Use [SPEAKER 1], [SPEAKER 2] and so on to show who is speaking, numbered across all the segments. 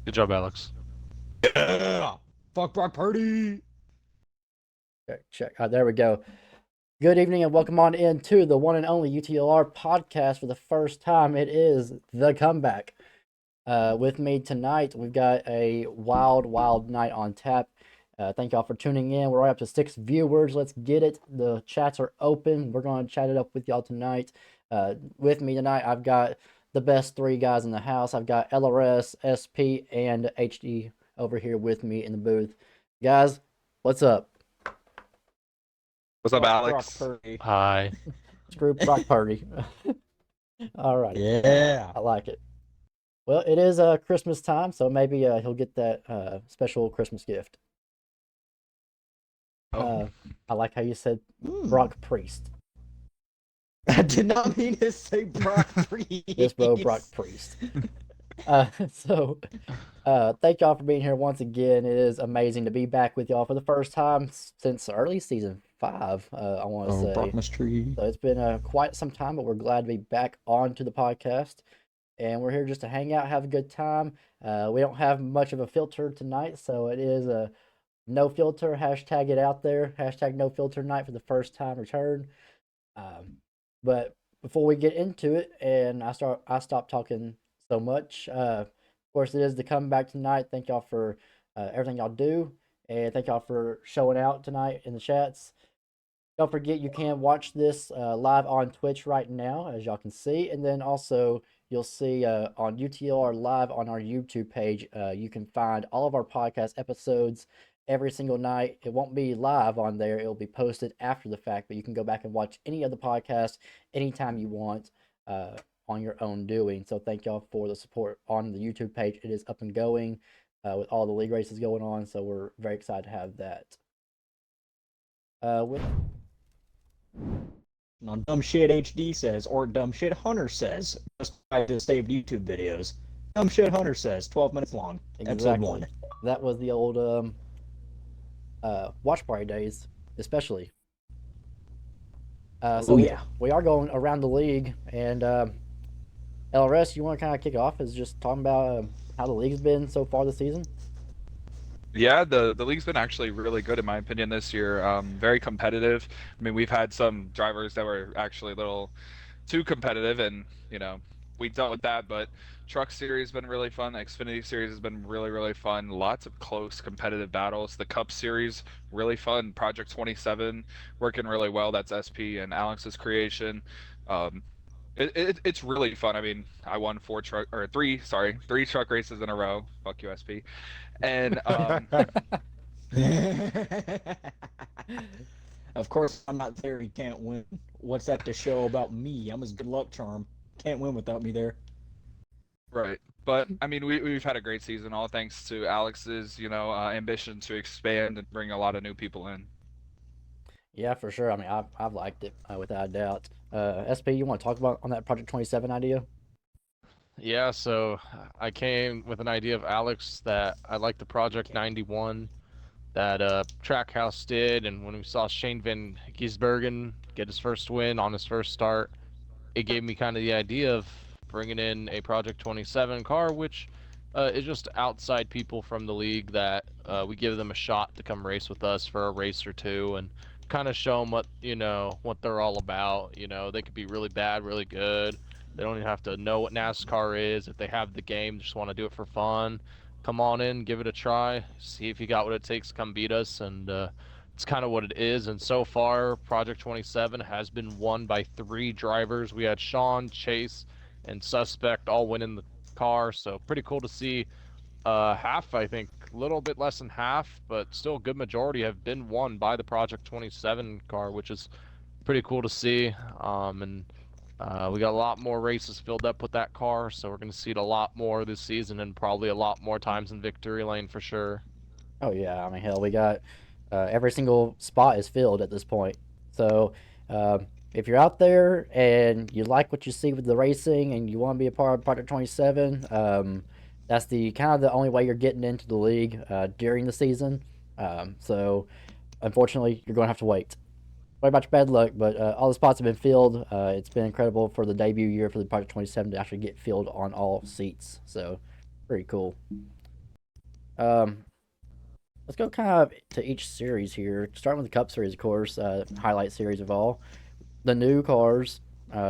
[SPEAKER 1] Good job, Alex.
[SPEAKER 2] Yeah. Fuck Brock Purdy.
[SPEAKER 3] Check. There we go. Good evening and welcome on into the one and only UTLR podcast for the first time. It is The Comeback. With me tonight, we've got a wild night on tap. Thank y'all for tuning in. We're right up to 6 viewers. Let's get it. The chats are open. We're going to chat it up with y'all tonight. With me tonight, I've got the best 3 guys in the house. I've got LRS, SP, and HD over here with me in the booth. Guys, what's up?
[SPEAKER 4] What's up,
[SPEAKER 2] Fuck Brock
[SPEAKER 4] Alex?
[SPEAKER 2] Purdy.
[SPEAKER 1] Hi.
[SPEAKER 3] Screw Brock Purdy. Alrighty.
[SPEAKER 2] Yeah.
[SPEAKER 3] I like it. Well, it is Christmas time, so maybe he'll get that special Christmas gift.
[SPEAKER 4] Oh,
[SPEAKER 3] I like how you said
[SPEAKER 2] Hmm.
[SPEAKER 3] Brock Priest.
[SPEAKER 2] I did not mean to say Brock Purdy.
[SPEAKER 3] Yes, bro, Brock Priest. So, thank y'all for being here once again. It is amazing to be back with y'all for the first time since early season 5, I want to
[SPEAKER 2] Oh,
[SPEAKER 3] say.
[SPEAKER 2] Brockmas tree.
[SPEAKER 3] So it's been quite some time, but we're glad to be back onto the podcast. And we're here just to hang out, have a good time. We don't have much of a filter tonight, so it is a no filter. Hashtag it out there. Hashtag no filter night for the first time return. But before we get into it, and I stop talking so much. Of course, it is the comeback tonight. Thank y'all for everything y'all do, and thank y'all for showing out tonight in the chats. Don't forget you can watch this live on Twitch right now, as y'all can see, and then also you'll see on UTLR live on our YouTube page. You can find all of our podcast episodes every single night. It won't be live on there; it'll be posted after the fact. But you can go back and watch any of the podcasts anytime you want on your own doing. So thank y'all for the support on the YouTube page. It is up and going with all the league races going on. So we're very excited to have that. With
[SPEAKER 2] Now, dumb shit HD says, or dumb shit Hunter says, just by the saved YouTube videos. Dumb shit Hunter says, 12 minutes long. Episode 1.
[SPEAKER 3] That was the old watch party days, especially. So
[SPEAKER 2] Oh, yeah.
[SPEAKER 3] we are going around the league, and LRS, you want to kind of kick off? Is just talking about how the league's been so far this season.
[SPEAKER 4] yeah, the league's been actually really good in my opinion this year. Very competitive. I mean, we've had some drivers that were actually a little too competitive, and we dealt with that. But Truck Series has been really fun. The Xfinity Series has been really fun. Lots of close competitive battles. The Cup Series really fun. Project 27 working really well. That's SP and Alex's creation. Um, it's really fun. I mean, I won three truck races in a row. Fuck you, SP. And
[SPEAKER 2] Of course, I'm not there. He can't win. What's that to show about me? I'm his good luck charm. Can't win without me there.
[SPEAKER 4] right. But I mean, we've had a great season, all thanks to Alex's, ambition to expand and bring a lot of new people in.
[SPEAKER 3] Yeah, for sure. I mean, I've liked it without a doubt. SP, you want to talk about on that Project 27 idea?
[SPEAKER 1] Yeah, so I came with an idea of Alex that I like the Project 91 that Trackhouse did, and when we saw Shane Van Gisbergen get his first win on his first start, it gave me kind of the idea of bringing in a Project 27 car, which is just outside people from the league that we give them a shot to come race with us for a race or two and kind of show them what they're all about. They could be really bad, really good. They don't even have to know what NASCAR is. If they have the game, just want to do it for fun, come on in, give it a try, see if you got what it takes to come beat us, and it's kind of what it is. And so far, Project 27 has been won by 3 drivers. We had Sean, Chase, and Suspect all winning the car, so pretty cool to see. Half, I think, a little bit less than half, but still a good majority have been won by the Project 27 car, which is pretty cool to see. And we got a lot more races filled up with that car, so we're going to see it a lot more this season and probably a lot more times in victory lane for sure.
[SPEAKER 3] Oh yeah, I mean hell, we got every single spot is filled at this point. So if you're out there and you like what you see with the racing and you want to be a part of Project 27, that's the kind of the only way you're getting into the league during the season. So unfortunately, you're going to have to wait. Sorry about your bad luck, but all the spots have been filled. It's been incredible for the debut year for the Project 27 to actually get filled on all seats. So pretty cool. Um, let's go kind of to each series here. Starting with the Cup Series, of course, highlight series of all. The new cars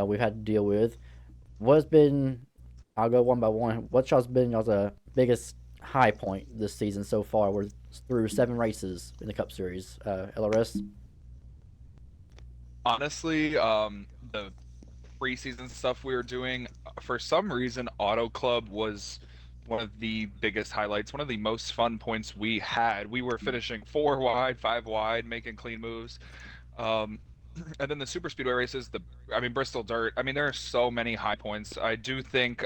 [SPEAKER 3] we've had to deal with. What's been, I'll go one by one. What's y'all's been y'all's biggest high point this season so far? We're through 7 races in the Cup Series. LRS?
[SPEAKER 4] Honestly, the preseason stuff we were doing, for some reason, Auto Club was one of the biggest highlights, one of the most fun points we had. We were finishing 4 wide, 5 wide, making clean moves. Um, and then the super speedway races, I mean, Bristol Dirt. I mean, there are so many high points. I do think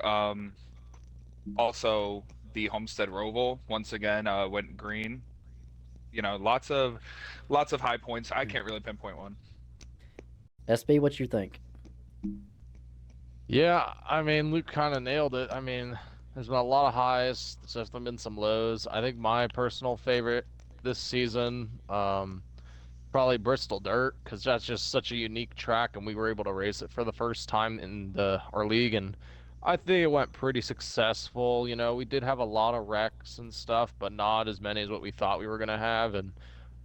[SPEAKER 4] also the Homestead Roval once again went green. You know, lots of high points. I can't really pinpoint one.
[SPEAKER 3] SB, what you think?
[SPEAKER 1] Yeah, I mean, Luke kind of nailed it. I mean, there's been a lot of highs. There's definitely been some lows. I think my personal favorite this season, probably Bristol Dirt, because that's just such a unique track, and we were able to race it for the first time in our league, and I think it went pretty successful. You know, we did have a lot of wrecks and stuff, but not as many as what we thought we were gonna have, and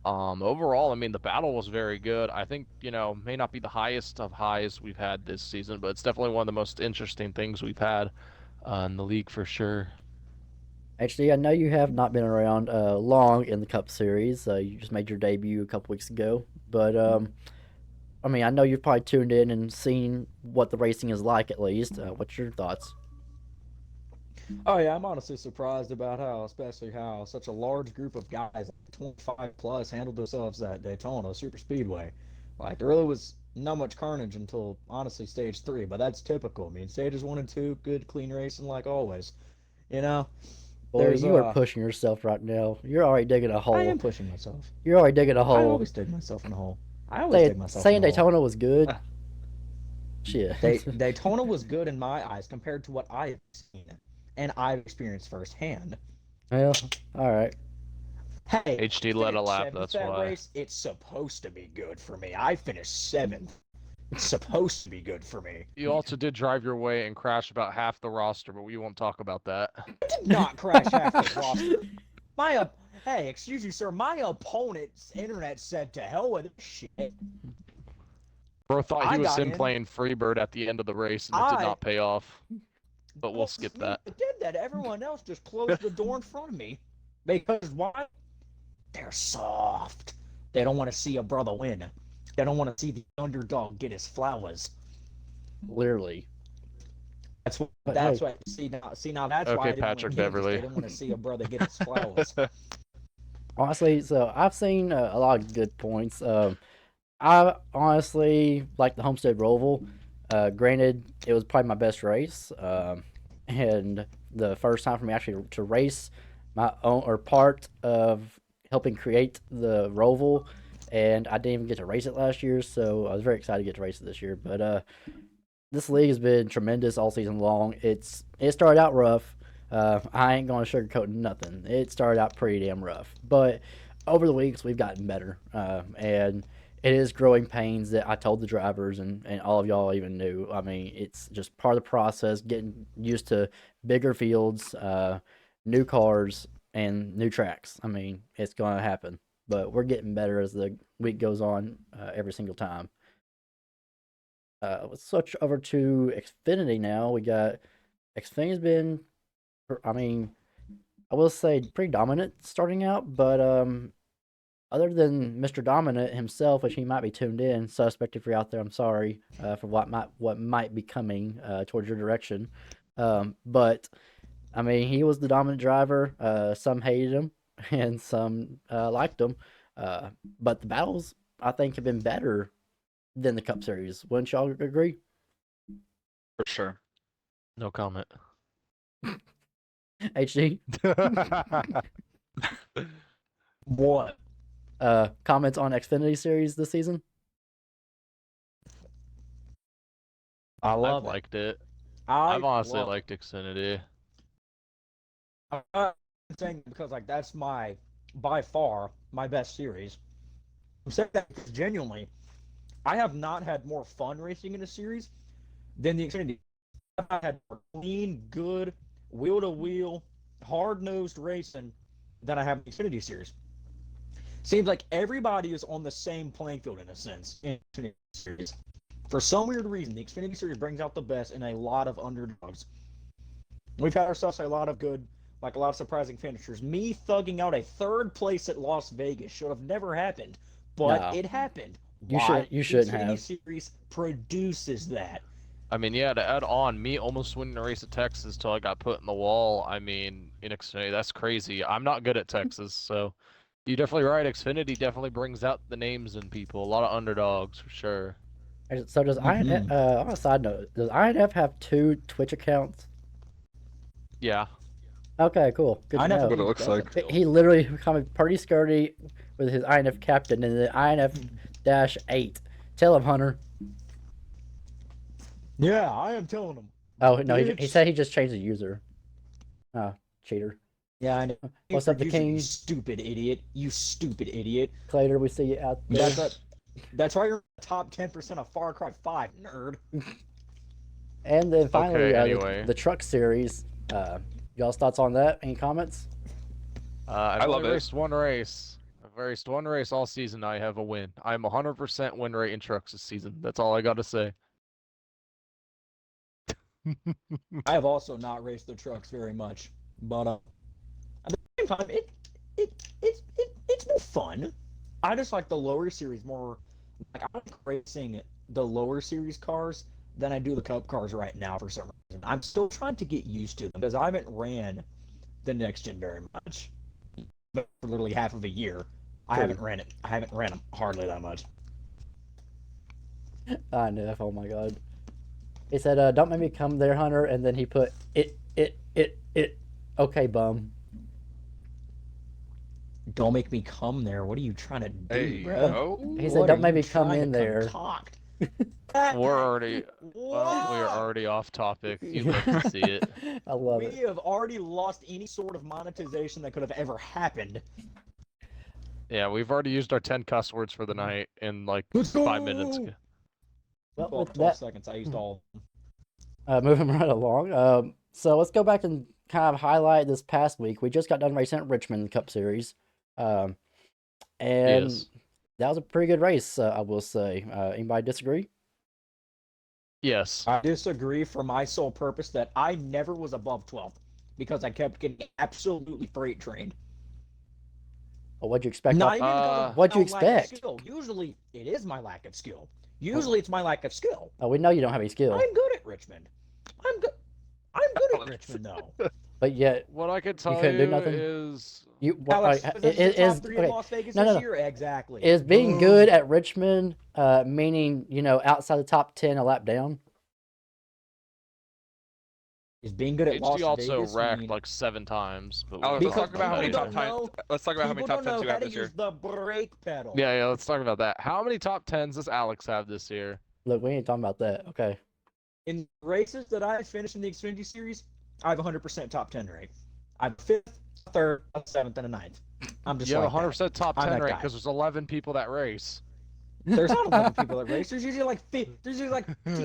[SPEAKER 1] overall, I mean, the battle was very good. I think, may not be the highest of highs we've had this season, but it's definitely one of the most interesting things we've had in the league for sure.
[SPEAKER 3] Actually, I know you have not been around long in the Cup Series. You just made your debut a couple weeks ago, but I mean, I know you've probably tuned in and seen what the racing is like at least. What's your thoughts?
[SPEAKER 2] Oh yeah, I'm honestly surprised about especially how such a large group of guys, 25 plus, handled themselves at Daytona Super Speedway. Like there really was not much carnage until honestly stage three, but that's typical. I mean, stages one and two, good clean racing like always. You know,
[SPEAKER 3] Boy,
[SPEAKER 2] there's
[SPEAKER 3] you are pushing yourself right now. You're already digging a
[SPEAKER 2] I am
[SPEAKER 3] hole.
[SPEAKER 2] pushing myself.
[SPEAKER 3] You're already digging a
[SPEAKER 2] I
[SPEAKER 3] hole.
[SPEAKER 2] always dig myself in a hole. I always dig myself in
[SPEAKER 3] Saying
[SPEAKER 2] a hole.
[SPEAKER 3] Daytona was good. Shit.
[SPEAKER 2] Daytona was good in my eyes compared to what I've seen and I've experienced firsthand.
[SPEAKER 3] Well, all right.
[SPEAKER 2] Hey, I
[SPEAKER 1] HD led a
[SPEAKER 2] finished
[SPEAKER 1] lap,
[SPEAKER 2] seventh
[SPEAKER 1] that's
[SPEAKER 2] that
[SPEAKER 1] why.
[SPEAKER 2] race. It's supposed to be good for me. I finished seventh. It's supposed to be good for me.
[SPEAKER 1] You also did drive your way and crash about half the roster, but we won't talk about that.
[SPEAKER 2] I did not crash half the roster. My hey, excuse me, sir. My opponent's internet said to hell with this shit.
[SPEAKER 1] Bro thought he
[SPEAKER 2] I
[SPEAKER 1] was
[SPEAKER 2] got
[SPEAKER 1] sim
[SPEAKER 2] in.
[SPEAKER 1] playing Freebird at the end of the race, and it did
[SPEAKER 2] I
[SPEAKER 1] not pay off. But we'll
[SPEAKER 2] wasn't
[SPEAKER 1] skip
[SPEAKER 2] me
[SPEAKER 1] that.
[SPEAKER 2] that did that. Everyone else just closed the door in front of me because why? They're soft. They don't want to see a brother win. They don't want to see the underdog get his flowers.
[SPEAKER 3] Literally. But
[SPEAKER 2] That's
[SPEAKER 3] hey,
[SPEAKER 2] why see now that's why
[SPEAKER 1] Okay,
[SPEAKER 2] I didn't win
[SPEAKER 1] Patrick
[SPEAKER 2] games. They
[SPEAKER 1] Beverly.
[SPEAKER 2] didn't want to see a brother get his flowers.
[SPEAKER 3] honestly, so I've seen a lot of good points. I honestly like the Homestead Roval. Granted, it was probably my best race, and the first time for me actually to race my own or part of helping create the Roval, and I didn't even get to race it last year, so I was very excited to get to race it this year. But this league has been tremendous all season long. It started out rough. I ain't gonna sugarcoat nothing. It started out pretty damn rough, but over the weeks we've gotten better, and it is growing pains that I told the drivers and all of y'all even knew. I mean, it's just part of the process, getting used to bigger fields, new cars, and new tracks. I mean, it's gonna happen, but we're getting better as the week goes on every single time. Let's switch over to Xfinity now. We got Xfinity's been, I mean, I will say pretty dominant starting out, but other than Mr. Dominant himself, which he might be tuned in, suspect if you're out there, I'm sorry for what might be coming towards your direction. But I mean, he was the dominant driver. Some hated him, and some liked him. Uh, but the battles I think have been better than the Cup Series. Wouldn't y'all agree?
[SPEAKER 4] For sure.
[SPEAKER 1] No comment.
[SPEAKER 3] HD.
[SPEAKER 2] What?
[SPEAKER 3] Comments on Xfinity Series this season?
[SPEAKER 2] I
[SPEAKER 1] I've
[SPEAKER 2] love it.
[SPEAKER 1] liked it. I've
[SPEAKER 2] I
[SPEAKER 1] honestly
[SPEAKER 2] love
[SPEAKER 1] liked Xfinity.
[SPEAKER 2] it. I'm saying because like that's my by far my best series. I'm saying that because genuinely, I have not had more fun racing in a series than the Xfinity. I've had more clean, good, wheel to wheel, hard nosed racing than I have in the Xfinity Series. Seems like everybody is on the same playing field in a sense in the Xfinity Series. For some weird reason, the Xfinity Series brings out the best in a lot of underdogs. We've had ourselves a lot of good, like a lot of surprising finishers. Me thugging out a third place at Las Vegas should have never happened, but
[SPEAKER 3] No.
[SPEAKER 2] it happened.
[SPEAKER 3] You
[SPEAKER 2] Why?
[SPEAKER 3] shouldn't
[SPEAKER 2] The Xfinity
[SPEAKER 3] have.
[SPEAKER 2] Series produces that.
[SPEAKER 1] I mean, yeah, to add on, me almost winning a race at Texas till I got put in the wall. I mean, in Xfinity, that's crazy. I'm not good at Texas, so you're definitely right. Xfinity definitely brings out the names and people. A lot of underdogs for sure.
[SPEAKER 3] So does INF? On a side note, does INF have 2 Twitch accounts?
[SPEAKER 1] Yeah.
[SPEAKER 3] Okay, cool. Good
[SPEAKER 2] I
[SPEAKER 3] to
[SPEAKER 2] never
[SPEAKER 3] know.
[SPEAKER 4] What it looks like.
[SPEAKER 3] He literally become pretty sturdy with his INF captain and the INF-8. Tell him, Hunter.
[SPEAKER 2] Yeah, I am telling them.
[SPEAKER 3] Oh no, he
[SPEAKER 2] Bitch.
[SPEAKER 3] said he just changed the user. Oh, cheater.
[SPEAKER 2] Yeah, I know.
[SPEAKER 3] What's up, the
[SPEAKER 2] Producer,
[SPEAKER 3] king?
[SPEAKER 2] You stupid idiot. You stupid idiot.
[SPEAKER 3] Clater, we see you out there.
[SPEAKER 2] That's why you're in the top 10% of Far Cry 5, nerd.
[SPEAKER 3] And then finally,
[SPEAKER 1] Okay, anyway.
[SPEAKER 3] the truck series. Y'all's thoughts on that? Any comments?
[SPEAKER 1] I've
[SPEAKER 4] I love
[SPEAKER 1] only
[SPEAKER 4] it.
[SPEAKER 1] raced one race. I've raced one race all season. I have a win. I'm 100% win rate in trucks this season. That's all I got to say.
[SPEAKER 2] I have also not raced the trucks very much, but at the same time, it's more fun. I just like the lower series more. Like I like racing the lower series cars than I do the Cup cars right now for some reason. I'm still trying to get used to them because I haven't ran the next gen very much, but for literally half of a year. I haven't ran it. I haven't ran them hardly that much.
[SPEAKER 3] INF, oh my god. He said, "Don't make me come there, Hunter," and then he put it. Okay, bum.
[SPEAKER 2] Don't make me come there. What are you trying to do,
[SPEAKER 4] Hey,
[SPEAKER 2] bro?
[SPEAKER 4] no.
[SPEAKER 3] He said, "Don't make me come in there."
[SPEAKER 1] We're already we are already off topic. You love to see it.
[SPEAKER 3] I love
[SPEAKER 2] We
[SPEAKER 3] it.
[SPEAKER 2] have already lost any sort of monetization that could have ever happened.
[SPEAKER 1] Yeah, we've already used our 10 cuss words for the night in like
[SPEAKER 2] Let's go!
[SPEAKER 1] 5 minutes ago.
[SPEAKER 3] Well,
[SPEAKER 2] 12,
[SPEAKER 3] with
[SPEAKER 2] 12
[SPEAKER 3] that,
[SPEAKER 2] seconds. I used all.
[SPEAKER 3] moving right along. So let's go back and kind of highlight this past week. We just got done racing at Richmond Cup Series, and
[SPEAKER 1] Yes.
[SPEAKER 3] that was a pretty good race. I will say. Anybody disagree?
[SPEAKER 1] Yes.
[SPEAKER 2] I disagree for my sole purpose that I never was above 12 because I kept getting absolutely freight trained.
[SPEAKER 3] Or what'd you expect?
[SPEAKER 2] Not even because of
[SPEAKER 3] What'd you
[SPEAKER 2] my lack of
[SPEAKER 3] expect?
[SPEAKER 2] skill. Usually, it is my lack of skill. Usually, it's my lack of skill.
[SPEAKER 3] Oh, we know you don't have any skill,
[SPEAKER 2] I'm good at Richmond. I'm good. I'm good at Richmond, though.
[SPEAKER 3] but yet
[SPEAKER 1] What I can tell
[SPEAKER 3] couldn't do
[SPEAKER 1] you
[SPEAKER 3] nothing?
[SPEAKER 1] is
[SPEAKER 3] you.
[SPEAKER 2] Alex,
[SPEAKER 3] It
[SPEAKER 2] this is the
[SPEAKER 3] is
[SPEAKER 2] top 3
[SPEAKER 3] okay.
[SPEAKER 2] in Las Vegas
[SPEAKER 3] No,
[SPEAKER 2] this
[SPEAKER 3] no.
[SPEAKER 2] year? Exactly.
[SPEAKER 3] Is being good at Richmond, meaning outside the top 10 a lap down?
[SPEAKER 2] Is being good at Las
[SPEAKER 1] HD also
[SPEAKER 2] Vegas
[SPEAKER 1] wracked
[SPEAKER 2] mean...
[SPEAKER 1] like 7 times. But
[SPEAKER 4] Alex, let's
[SPEAKER 2] Because
[SPEAKER 4] talk about how many
[SPEAKER 2] people
[SPEAKER 4] top
[SPEAKER 2] don't
[SPEAKER 4] times.
[SPEAKER 2] know-
[SPEAKER 4] Let's talk about how many
[SPEAKER 2] People
[SPEAKER 4] top
[SPEAKER 2] don't
[SPEAKER 4] tens
[SPEAKER 2] know
[SPEAKER 4] you
[SPEAKER 2] how
[SPEAKER 4] have
[SPEAKER 2] to
[SPEAKER 4] this year.
[SPEAKER 2] use the brake pedal.
[SPEAKER 1] Yeah, let's talk about that. How many top 10s does Alex have this year?
[SPEAKER 3] Look, we ain't talking about that. Okay.
[SPEAKER 2] In races that I finished in the Xfinity Series, I have 100% top 10 rate. I'm 5th, 3rd, 7th, and a 9th. I'm just
[SPEAKER 1] You have
[SPEAKER 2] like
[SPEAKER 1] 100% top
[SPEAKER 2] I'm
[SPEAKER 1] 10
[SPEAKER 2] that
[SPEAKER 1] rate
[SPEAKER 2] guy.
[SPEAKER 1] because there's 11 people that race.
[SPEAKER 2] There's not 11 people that race. There's usually like 15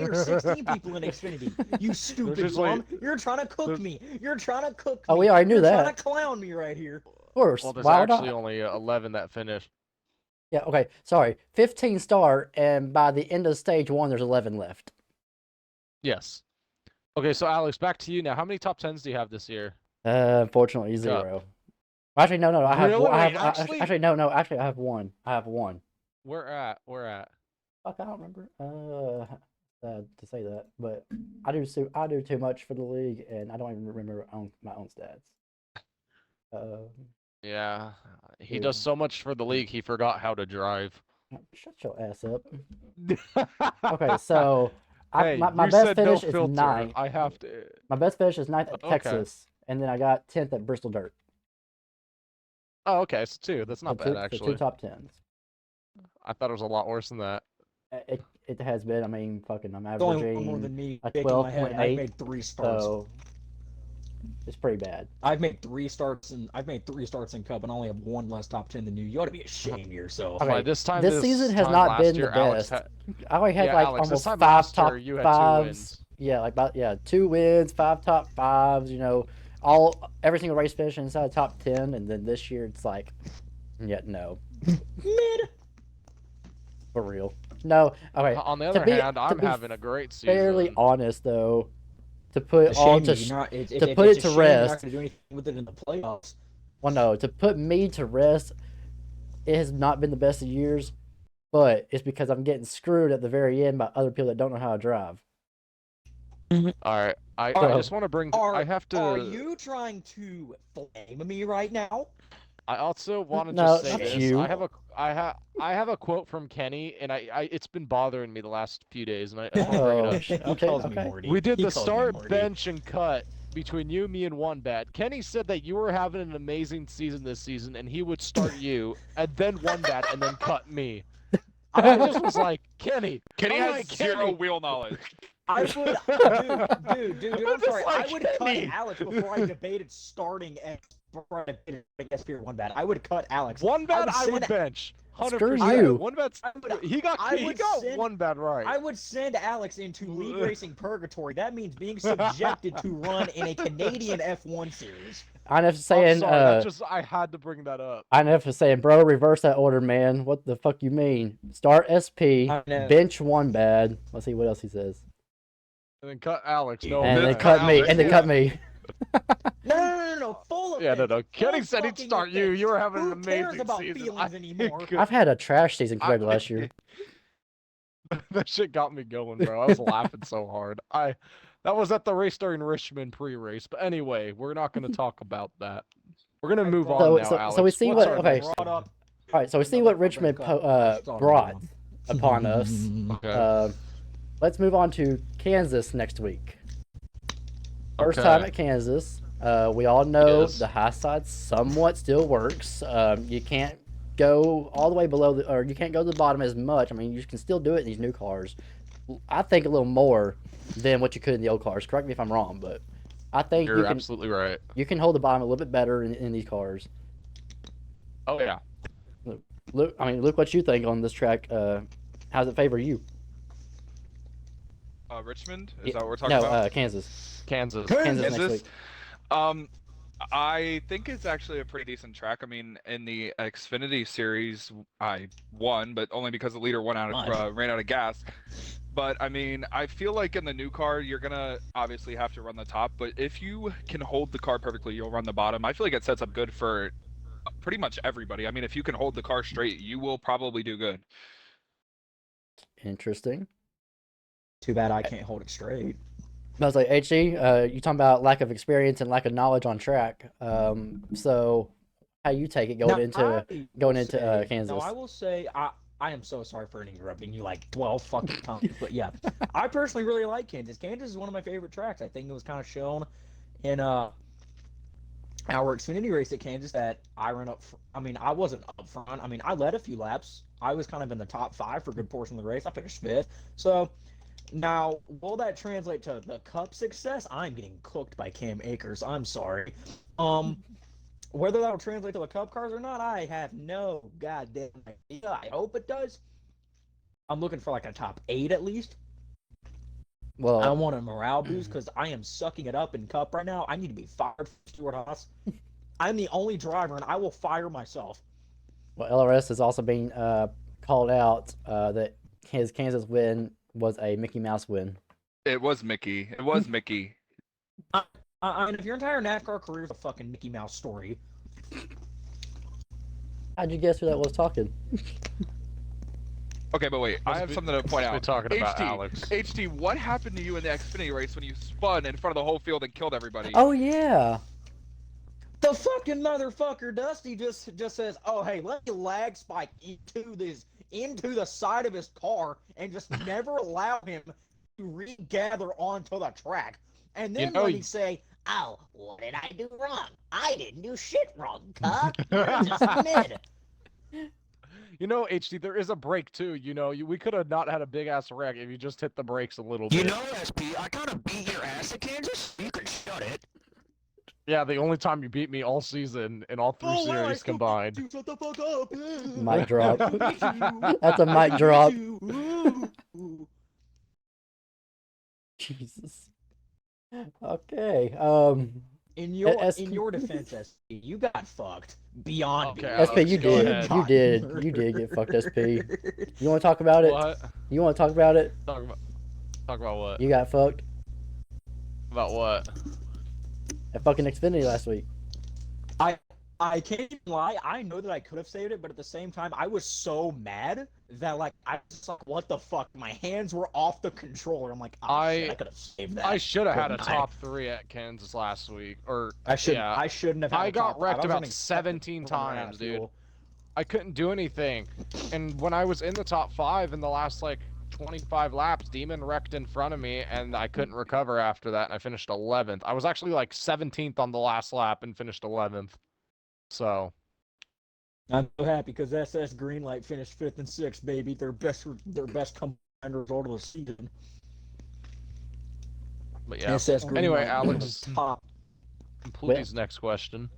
[SPEAKER 2] or 16 people in Xfinity. You stupid
[SPEAKER 1] usually-
[SPEAKER 2] bum. You're trying to cook me. You're trying to cook me.
[SPEAKER 3] Oh, we already knew
[SPEAKER 2] You're
[SPEAKER 3] that.
[SPEAKER 2] trying to clown me right here.
[SPEAKER 3] Of course.
[SPEAKER 1] Well, there's
[SPEAKER 3] Why would
[SPEAKER 1] actually
[SPEAKER 3] not?
[SPEAKER 1] only 11 that finished.
[SPEAKER 3] Yeah, okay. Sorry. 15 start, and by the end of stage 1, there's 11 left.
[SPEAKER 1] Yes. Okay, so Alex, back to you now. How many top 10s do you have this year?
[SPEAKER 3] Unfortunately, 0. Actually, no. I have
[SPEAKER 1] Really?
[SPEAKER 3] one.
[SPEAKER 1] Wait,
[SPEAKER 3] Actually, no. Actually, I have one.
[SPEAKER 1] Where at?
[SPEAKER 3] Fuck, I don't remember. Sad to say that, but I do too much for the league, and I don't even remember my own stats.
[SPEAKER 1] Yeah, he
[SPEAKER 3] Yeah.
[SPEAKER 1] does so much for the league, he forgot how to drive.
[SPEAKER 3] Shut your ass up. Okay, so
[SPEAKER 1] Hey,
[SPEAKER 3] my
[SPEAKER 1] you
[SPEAKER 3] best
[SPEAKER 1] said
[SPEAKER 3] finish
[SPEAKER 1] no
[SPEAKER 3] is
[SPEAKER 1] filter.
[SPEAKER 3] 9th.
[SPEAKER 1] I have to.
[SPEAKER 3] My best finish is 9th at
[SPEAKER 1] Okay.
[SPEAKER 3] Texas, and then I got 10th at Bristol Dirt.
[SPEAKER 1] Oh, okay, so 2. That's not
[SPEAKER 3] So
[SPEAKER 1] bad,
[SPEAKER 3] two
[SPEAKER 1] actually.
[SPEAKER 3] top 10s.
[SPEAKER 1] I thought it was a lot worse than that.
[SPEAKER 3] It has been. I mean, fucking, I'm
[SPEAKER 2] It's only one more
[SPEAKER 3] averaging
[SPEAKER 2] than me.
[SPEAKER 3] a
[SPEAKER 2] Shaking my head.
[SPEAKER 3] 12.8,
[SPEAKER 2] I've made 3 starts.
[SPEAKER 3] so it's pretty bad.
[SPEAKER 2] I've made 3 starts in Cup and I only have 1 less top 10 than you. You ought to be ashamed of yourself.
[SPEAKER 3] Okay,
[SPEAKER 1] By this time,
[SPEAKER 3] this season has
[SPEAKER 1] time
[SPEAKER 3] not
[SPEAKER 1] last
[SPEAKER 3] been
[SPEAKER 1] year,
[SPEAKER 3] the
[SPEAKER 1] Alex
[SPEAKER 3] best. I only had
[SPEAKER 1] Yeah,
[SPEAKER 3] like
[SPEAKER 1] Alex, this
[SPEAKER 3] almost
[SPEAKER 1] time
[SPEAKER 3] 5
[SPEAKER 1] last
[SPEAKER 3] top
[SPEAKER 1] year, you had 2
[SPEAKER 3] 5s.
[SPEAKER 1] wins.
[SPEAKER 3] Yeah, 2 wins, 5 top 5s. every single race finishing inside the top 10, and then this year it's like, yeah, no,
[SPEAKER 2] Mid.
[SPEAKER 3] for real, no. Okay,
[SPEAKER 1] On the
[SPEAKER 3] to
[SPEAKER 1] other
[SPEAKER 3] be
[SPEAKER 1] hand,
[SPEAKER 3] to
[SPEAKER 1] I'm
[SPEAKER 3] be
[SPEAKER 1] having a great
[SPEAKER 3] fairly
[SPEAKER 1] season.
[SPEAKER 3] honest though, to put
[SPEAKER 2] A
[SPEAKER 3] all
[SPEAKER 2] shame
[SPEAKER 3] to
[SPEAKER 2] you're not. It's,
[SPEAKER 3] to
[SPEAKER 2] if
[SPEAKER 3] put
[SPEAKER 2] it's
[SPEAKER 3] it
[SPEAKER 2] a
[SPEAKER 3] to
[SPEAKER 2] shame you're not
[SPEAKER 3] rest.
[SPEAKER 2] going to do anything with it in the playoffs.
[SPEAKER 3] Well, no, to put me to rest, it has not been the best of years, but it's because I'm getting screwed at the very end by other people that don't know how to drive.
[SPEAKER 1] All right, I
[SPEAKER 2] All right.
[SPEAKER 1] just want to bring. I have
[SPEAKER 2] Are
[SPEAKER 1] to.
[SPEAKER 2] you trying to flame me right now?
[SPEAKER 1] I also want to just
[SPEAKER 3] No,
[SPEAKER 1] say
[SPEAKER 3] not
[SPEAKER 2] Shame.
[SPEAKER 1] this.
[SPEAKER 3] you.
[SPEAKER 1] I have a quote from Kenny, and it's been bothering me the last few days, and I just want to bring it
[SPEAKER 3] Oh,
[SPEAKER 1] up.
[SPEAKER 2] He
[SPEAKER 3] okay,
[SPEAKER 2] calls me
[SPEAKER 3] okay.
[SPEAKER 2] Morty.
[SPEAKER 1] We did
[SPEAKER 2] He
[SPEAKER 1] the
[SPEAKER 2] calls me
[SPEAKER 1] start,
[SPEAKER 2] Morty.
[SPEAKER 1] bench, and cut between you, me, and one bat. Kenny said that you were having an amazing season this season, and he would start you, and then one bat, and then cut me. I just was like, Kenny.
[SPEAKER 4] Kenny
[SPEAKER 1] I'm
[SPEAKER 4] has
[SPEAKER 1] like,
[SPEAKER 4] zero
[SPEAKER 1] Kenny.
[SPEAKER 4] wheel knowledge.
[SPEAKER 2] I would, dude. I'm
[SPEAKER 1] I'm just
[SPEAKER 2] sorry. I
[SPEAKER 1] like,
[SPEAKER 2] would cut
[SPEAKER 1] Kenny.
[SPEAKER 2] Alex before I debated starting and before I debated SPR one bat. I would cut Alex.
[SPEAKER 1] One bat, I would
[SPEAKER 2] send-
[SPEAKER 1] bench.
[SPEAKER 3] Screw
[SPEAKER 1] 100%.
[SPEAKER 3] you.
[SPEAKER 1] One bat's he got
[SPEAKER 2] I
[SPEAKER 1] he
[SPEAKER 2] would
[SPEAKER 1] got
[SPEAKER 2] send-
[SPEAKER 1] one bat right.
[SPEAKER 2] I would send Alex into league racing purgatory. That means being subjected to run in a Canadian F1 series.
[SPEAKER 3] I know
[SPEAKER 1] I'm
[SPEAKER 3] saying,
[SPEAKER 1] sorry, that just I had to bring that up.
[SPEAKER 3] I know saying, bro, reverse that order, man. What the fuck you mean? Start SP,
[SPEAKER 2] I know.
[SPEAKER 3] bench one bad. Let's see what else he says.
[SPEAKER 1] And then cut Alex. No,
[SPEAKER 3] And
[SPEAKER 4] then
[SPEAKER 3] they
[SPEAKER 1] man.
[SPEAKER 3] cut me.
[SPEAKER 4] Alex,
[SPEAKER 3] And they
[SPEAKER 4] yeah.
[SPEAKER 3] cut me.
[SPEAKER 2] No. Full of
[SPEAKER 1] Yeah, no. Kenny said he'd start you. You were having an
[SPEAKER 2] Who cares
[SPEAKER 1] amazing
[SPEAKER 2] about
[SPEAKER 1] season.
[SPEAKER 2] feelings anymore?
[SPEAKER 3] I've had a trash season compared to last year.
[SPEAKER 1] That shit got me going, bro. I was laughing so hard. That was at the race during Richmond pre-race. But anyway, we're not going to talk about that. We're going to move on now, Alex.
[SPEAKER 3] So we see
[SPEAKER 1] What's
[SPEAKER 3] what.
[SPEAKER 1] our
[SPEAKER 3] Okay.
[SPEAKER 1] next
[SPEAKER 2] Brought
[SPEAKER 1] one?
[SPEAKER 2] up.
[SPEAKER 3] All right. So we see what Richmond brought upon us.
[SPEAKER 1] Okay.
[SPEAKER 3] Let's move on to Kansas next week. First
[SPEAKER 1] Okay.
[SPEAKER 3] time at Kansas. We all know
[SPEAKER 1] Yes.
[SPEAKER 3] the high side somewhat still works. You can't go all the way below or you can't go to the bottom as much. I mean, you can still do it in these new cars. I think a little more than what you could in the old cars. Correct me if I'm wrong, but I think
[SPEAKER 1] You're absolutely right.
[SPEAKER 3] you can hold the bottom a little bit better in these cars.
[SPEAKER 1] Oh yeah.
[SPEAKER 3] Luke, what you think on this track? How does it favor you?
[SPEAKER 4] Richmond? Is that what we're talking
[SPEAKER 3] No,
[SPEAKER 4] about?
[SPEAKER 3] Kansas.
[SPEAKER 1] Kansas.
[SPEAKER 3] Kansas
[SPEAKER 4] Is
[SPEAKER 3] next
[SPEAKER 4] this?
[SPEAKER 3] week.
[SPEAKER 4] I think it's actually a pretty decent track. I mean, in the Xfinity series, I won, but only because the leader ran out of gas. But I mean, I feel like in the new car, you're gonna obviously have to run the top. But if you can hold the car perfectly, you'll run the bottom. I feel like it sets up good for pretty much everybody. I mean, if you can hold the car straight, you will probably do good.
[SPEAKER 3] Interesting.
[SPEAKER 2] Too bad I can't hold it straight.
[SPEAKER 3] I was like, HG, you talking about lack of experience and lack of knowledge on track. So how you take it going into Kansas?
[SPEAKER 2] No, I will say I am so sorry for interrupting you like 12 fucking times, but yeah, I personally really like Kansas. Kansas is one of my favorite tracks. I think it was kind of shown in our Xfinity race at Kansas that I ran up. I mean, I wasn't up front. I mean, I led a few laps. I was kind of in the top 5 for a good portion of the race. I finished 5th. So now, will that translate to the Cup success? I'm getting cooked by Cam Akers. I'm sorry. Whether that'll translate to the Cup cars or not, I have no goddamn idea. I hope it does. I'm looking for like a top 8 at least.
[SPEAKER 3] Well,
[SPEAKER 2] I want a morale boost because I am sucking it up in Cup right now. I need to be fired from Stuart Haas. I'm the only driver, and I will fire myself.
[SPEAKER 3] well, LRS is also being called out that his Kansas win was a Mickey Mouse win.
[SPEAKER 4] It was Mickey. It was Mickey.
[SPEAKER 2] I mean, if your entire NASCAR career is a fucking Mickey Mouse story.
[SPEAKER 3] How'd you guess who that was talking?
[SPEAKER 4] Okay, but wait, I have something to point
[SPEAKER 1] We're
[SPEAKER 4] out.
[SPEAKER 1] talking about
[SPEAKER 4] HT,
[SPEAKER 1] Alex.
[SPEAKER 4] HT, what happened to you in the Xfinity race when you spun in front of the whole field and killed everybody?
[SPEAKER 3] Oh yeah.
[SPEAKER 2] The fucking motherfucker Dusty just says, "Oh hey, let me lag spike into the side of his car and just never allow him to regather onto the track." And then let me say, "Oh, what did I do wrong? I didn't do shit wrong, Cup. You're just mid."
[SPEAKER 1] You know, HD, there is a brake too. You know, we could have not had a big ass wreck if you just hit the brakes a little bit.
[SPEAKER 5] You know, SP, I kind of beat your ass at Kansas. You can shut it.
[SPEAKER 1] Yeah, the only time you beat me all season in all 3 series combined.
[SPEAKER 2] Shut the fuck up.
[SPEAKER 3] Mic drop. That's a mic drop. Jesus. Okay.
[SPEAKER 2] In
[SPEAKER 3] S-
[SPEAKER 2] your defense, SP, you got fucked beyond
[SPEAKER 1] Okay,
[SPEAKER 3] SP,
[SPEAKER 1] Alex,
[SPEAKER 3] you
[SPEAKER 1] go
[SPEAKER 3] did,
[SPEAKER 1] ahead.
[SPEAKER 3] you did get fucked. SP, you want to talk about it?
[SPEAKER 1] What?
[SPEAKER 3] You want to talk about it?
[SPEAKER 1] Talk about what?
[SPEAKER 3] You got fucked
[SPEAKER 1] About what?
[SPEAKER 3] at fucking Xfinity last week.
[SPEAKER 2] I I can't even lie. I know that I could have saved it, but at the same time, I was so mad that like I was like, "What the fuck?" My hands were off the controller. I'm like, "Oh shit, I could have saved that."
[SPEAKER 1] I should have had a
[SPEAKER 2] couldn't I?
[SPEAKER 1] top 3 at Kansas last week, or
[SPEAKER 2] I
[SPEAKER 1] yeah,
[SPEAKER 2] shouldn't have had
[SPEAKER 1] I
[SPEAKER 2] a
[SPEAKER 1] got
[SPEAKER 2] top five.
[SPEAKER 1] wrecked
[SPEAKER 2] I was
[SPEAKER 1] about
[SPEAKER 2] running
[SPEAKER 1] 17
[SPEAKER 2] second on
[SPEAKER 1] times, dude.
[SPEAKER 2] fuel.
[SPEAKER 1] I couldn't do anything, and when I was in the top 5 in the last like 25 laps, Demon wrecked in front of me, and I couldn't recover after that, and I finished 11th. I was actually like 17th on the last lap and finished 11th. So
[SPEAKER 2] I'm so happy because SS Greenlight finished fifth and sixth, baby. Their best combined result of the season.
[SPEAKER 1] but yeah.
[SPEAKER 2] SS Greenlight
[SPEAKER 1] Anyway,
[SPEAKER 2] being
[SPEAKER 1] Alex,
[SPEAKER 2] the top.
[SPEAKER 1] Please, next question.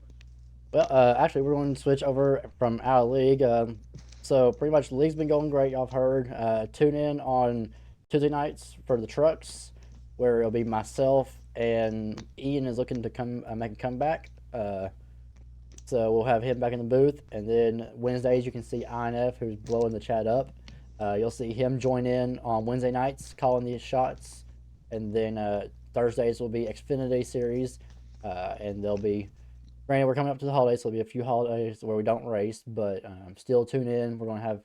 [SPEAKER 3] Well, actually, we're going to switch over from our league. So pretty much the league's been going great. Y'all have heard. Tune in on Tuesday nights for the trucks, where it'll be myself and Ian is looking to come make a comeback. So we'll have him back in the booth, and then Wednesdays you can see INF, who's blowing the chat up. You'll see him join in on Wednesday nights, calling these shots, and then Thursdays will be Xfinity series, and they'll be. Granted, we're coming up to the holidays, so there'll be a few holidays where we don't race, but still tune in. We're going to have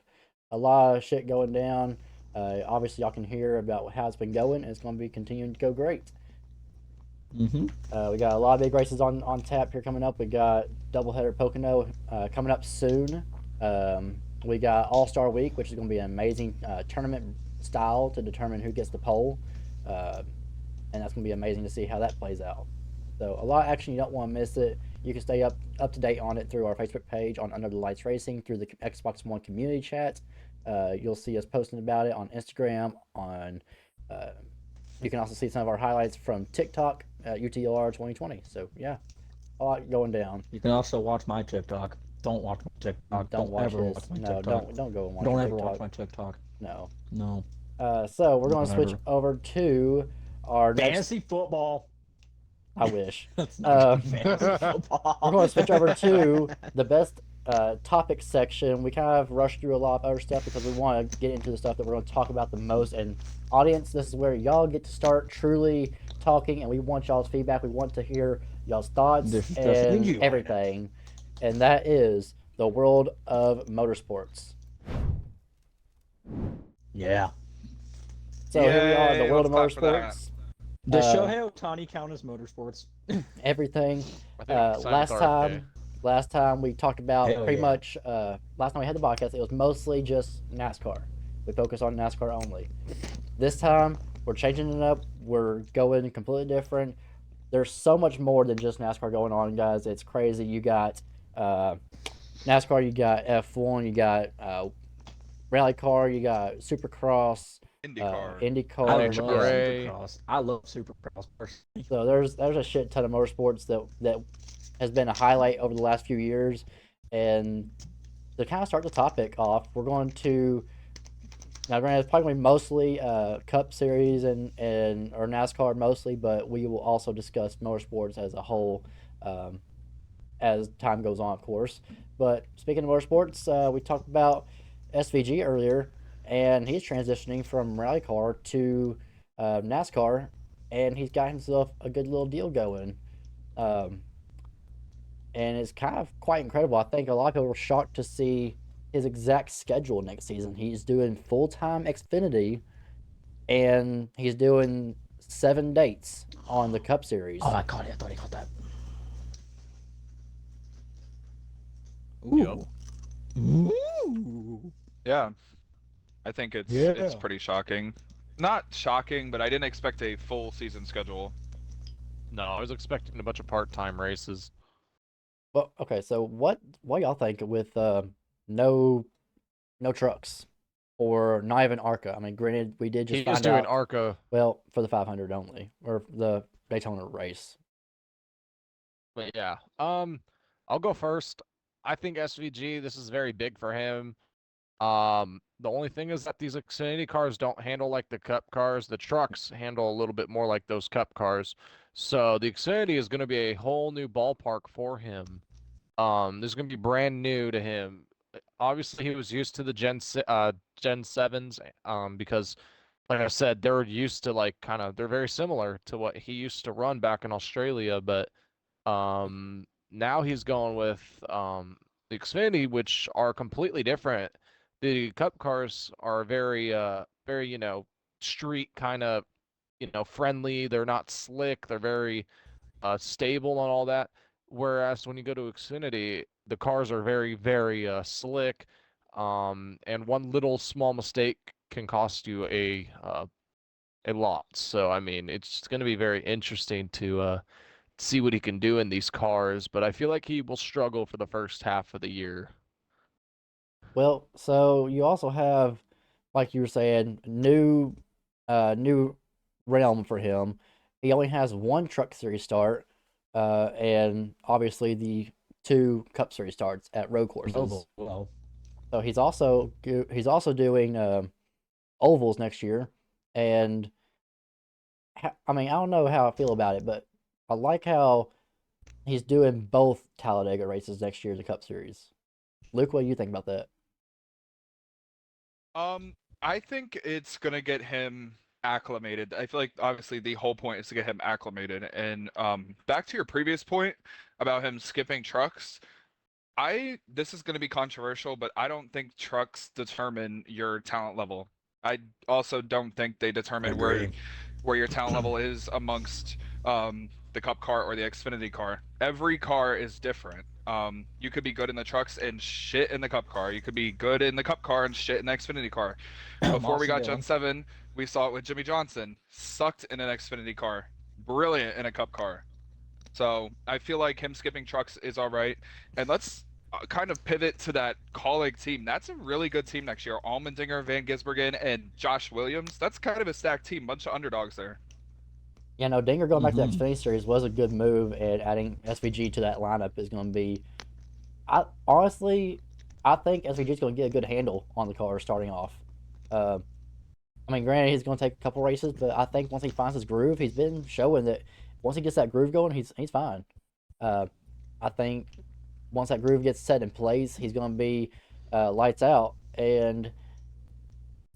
[SPEAKER 3] a lot of shit going down. Obviously, y'all can hear about how it's been going, and it's going to be continuing to go great.
[SPEAKER 2] Mm-hmm.
[SPEAKER 3] We got a lot of big races on tap here coming up. We got doubleheader Pocono coming up soon. We got All Star Week, which is going to be an amazing tournament style to determine who gets the pole, and that's going to be amazing to see how that plays out. So a lot of action. You don't want to miss it. You can stay up to date on it through our Facebook page on Under the Lights Racing, through the Xbox One community chat. You'll see us posting about it on Instagram. You can also see some of our highlights from TikTok at UTLR 2020. So yeah, a lot going down.
[SPEAKER 2] You can also watch my TikTok. Don't watch my TikTok.
[SPEAKER 3] Don't watch
[SPEAKER 2] ever
[SPEAKER 3] his.
[SPEAKER 2] watch my
[SPEAKER 3] No,
[SPEAKER 2] TikTok.
[SPEAKER 3] don't go and watch.
[SPEAKER 2] Don't
[SPEAKER 3] your
[SPEAKER 2] ever
[SPEAKER 3] TikTok.
[SPEAKER 2] watch my TikTok.
[SPEAKER 3] No.
[SPEAKER 2] No.
[SPEAKER 3] So we're going to switch
[SPEAKER 2] Whatever.
[SPEAKER 3] over to our next.
[SPEAKER 2] Fantasy football.
[SPEAKER 3] I wish.
[SPEAKER 2] That's not fantasy football.
[SPEAKER 3] We're going to switch over to the best topic section. We kind of rushed through a lot of other stuff because we want to get into the stuff that we're going to talk about the most. And audience, this is where y'all get to start truly talking, and we want y'all's feedback. We want to hear y'all's thoughts and everything. And that is the world of motorsports.
[SPEAKER 2] Yeah.
[SPEAKER 3] So here we are, the
[SPEAKER 4] Yay,
[SPEAKER 3] world of
[SPEAKER 4] let's clap for that.
[SPEAKER 3] motorsports.
[SPEAKER 2] Does Shohei Ohtani count as motorsports?
[SPEAKER 3] Everything.
[SPEAKER 1] I think science
[SPEAKER 3] Last time we talked about
[SPEAKER 2] Hell
[SPEAKER 3] pretty
[SPEAKER 2] yeah.
[SPEAKER 3] much. Last time we had the podcast, it was mostly just NASCAR. We focused on NASCAR only. This time we're changing it up. We're going completely different. There's so much more than just NASCAR going on, guys. It's crazy. You got NASCAR, you got F1, you got rally car, you got Supercross,
[SPEAKER 4] IndyCar.
[SPEAKER 3] IndyCar.
[SPEAKER 2] I love
[SPEAKER 1] Hooray.
[SPEAKER 2] Supercross. I love Supercross personally.
[SPEAKER 3] So there's a shit ton of motorsports that has been a highlight over the last few years, and to kind of start the topic off, we're going to now. Granted, it's probably mostly Cup Series and or NASCAR mostly, but we will also discuss motorsports as a whole as time goes on, of course. But speaking of motorsports, we talked about SVG earlier, and he's transitioning from rally car to NASCAR, and he's got himself a good little deal going. And it's kind of quite incredible. I think a lot of people were shocked to see his exact schedule next season. He's doing full-time Xfinity, and he's doing 7 dates on the Cup Series.
[SPEAKER 2] Oh, I caught it. I thought he caught that.
[SPEAKER 1] Yep.
[SPEAKER 2] Ooh.
[SPEAKER 4] Yeah, I think it's
[SPEAKER 2] Yeah.
[SPEAKER 4] pretty shocking. Not shocking, but I didn't expect a full season schedule.
[SPEAKER 1] No, I was expecting a bunch of part-time races.
[SPEAKER 3] Well, okay, so what y'all think with no trucks or not even ARCA? I mean, granted, we did just
[SPEAKER 1] He
[SPEAKER 3] find
[SPEAKER 1] was doing
[SPEAKER 3] out.
[SPEAKER 1] ARCA,
[SPEAKER 3] Well, for the 500 only, or the Daytona race.
[SPEAKER 1] but yeah. I'll go first. I think SVG, this is very big for him. The only thing is that these Xfinity cars don't handle like the Cup cars. The trucks handle a little bit more like those Cup cars. So the Xfinity is going to be a whole new ballpark for him. This is going to be brand new to him. Obviously, he was used to the Gen 7s because like I said, they're used to like kind of they're very similar to what he used to run back in Australia, but now he's going with the Xfinity, which are completely different. The Cup cars are very, street kind of, friendly. They're not slick. They're very stable and all that. Whereas when you go to Xfinity, the cars are very slick. And one little small mistake can cost you a lot. So I mean, it's going to be very interesting to see what he can do in these cars, but I feel like he will struggle for the first half of the year.
[SPEAKER 3] Well, so you also have, like you were saying, new realm for him. He only has one Truck Series start, and obviously the two Cup Series starts at road courses.
[SPEAKER 2] Oval. Well,
[SPEAKER 3] So he's also doing ovals next year, and I mean I don't know how I feel about it, but I like how he's doing both Talladega races next year, the Cup Series. Luke, what do you think about that?
[SPEAKER 4] I think it's gonna get him acclimated. I feel like obviously the whole point is to get him acclimated. And back to your previous point about him skipping trucks, I this is going to be controversial, but I don't think trucks determine your talent level. I also don't think they determine
[SPEAKER 2] agree.
[SPEAKER 4] where your talent level is amongst the Cup car or the Xfinity car. Every car is different. You could be good in the trucks and shit in the Cup car. You could be good in the Cup car and shit in the Xfinity car. Before we
[SPEAKER 2] Mossy
[SPEAKER 4] got Gen
[SPEAKER 2] Dillon.
[SPEAKER 4] 7, we saw it with Jimmy Johnson. Sucked in an Xfinity car, brilliant in a Cup car. So I feel like him skipping trucks is all right. And let's kind of pivot to that colleague team. That's a really good team next year. Allmendinger, Van Gisbergen, and Josh Williams. That's kind of a stacked team. Bunch of underdogs there.
[SPEAKER 3] Yeah, no, Dinger going back to the
[SPEAKER 2] Mm-hmm.
[SPEAKER 3] Xfinity Series was a good move, and adding SVG to that lineup is going to be. I honestly, I think SVG is going to get a good handle on the car starting off. Uh, I mean, granted, he's going to take a couple races, but I think once he finds his groove, he's been showing that once he gets that groove going, he's fine. Uh, I think once that groove gets set in place, he's going to be lights out. And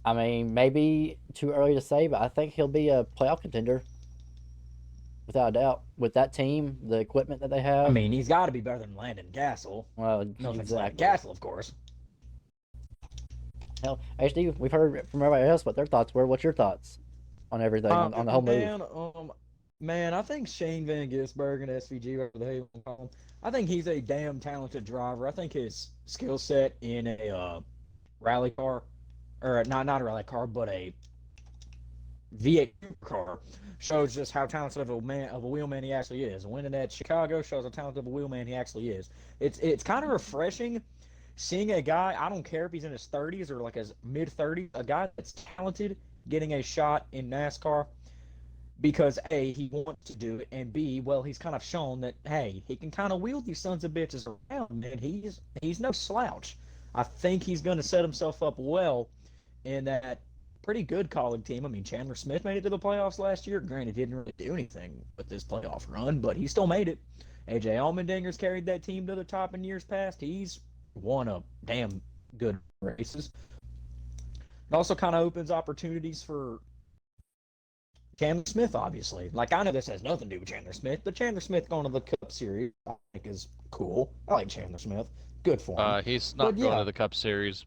[SPEAKER 3] I mean, maybe too early to say, but I think he'll be a playoff contender without a doubt. With that team, the equipment that they
[SPEAKER 2] I
[SPEAKER 3] have,
[SPEAKER 2] mean, he's got to be better than Landon Gassel.
[SPEAKER 3] well,
[SPEAKER 2] No offense, Landon
[SPEAKER 3] exactly.
[SPEAKER 2] Gassel, of course.
[SPEAKER 3] Hell, HD, we've heard from everybody else what their thoughts were. What's your thoughts on everything on the whole move?
[SPEAKER 2] Man, I think Shane Van Gisbergen, SVG, whatever the hell you want to call him, I think he's a damn talented driver. I think his skill set in a rally car, or not a rally car, but a V8 car, shows just how talented of a wheelman he actually is. Winning at Chicago shows how talented of a wheelman he actually is. It's kind of refreshing seeing a guy. I don't care if he's in his 30s or like his mid 30s, a guy that's talented getting a shot in NASCAR because A, he wants to do it, and B, well, he's kind of shown that hey, he can kind of wheel these sons of bitches around, and he's no slouch. I think he's going to set himself up well in that pretty good college team. I mean, Chandler Smith made it to the playoffs last year. Granted, he didn't really do anything with this playoff run, but he still made it. AJ Allmendinger's carried that team to the top in years past. He's won a damn good races. It also kind of opens opportunities for Chandler Smith, obviously. Like, I know this has nothing to do with Chandler Smith, but Chandler Smith going to the Cup Series, I think, is cool. I like Chandler Smith. Good for him.
[SPEAKER 1] He's
[SPEAKER 2] But
[SPEAKER 1] not going to
[SPEAKER 2] yeah,
[SPEAKER 1] the Cup Series.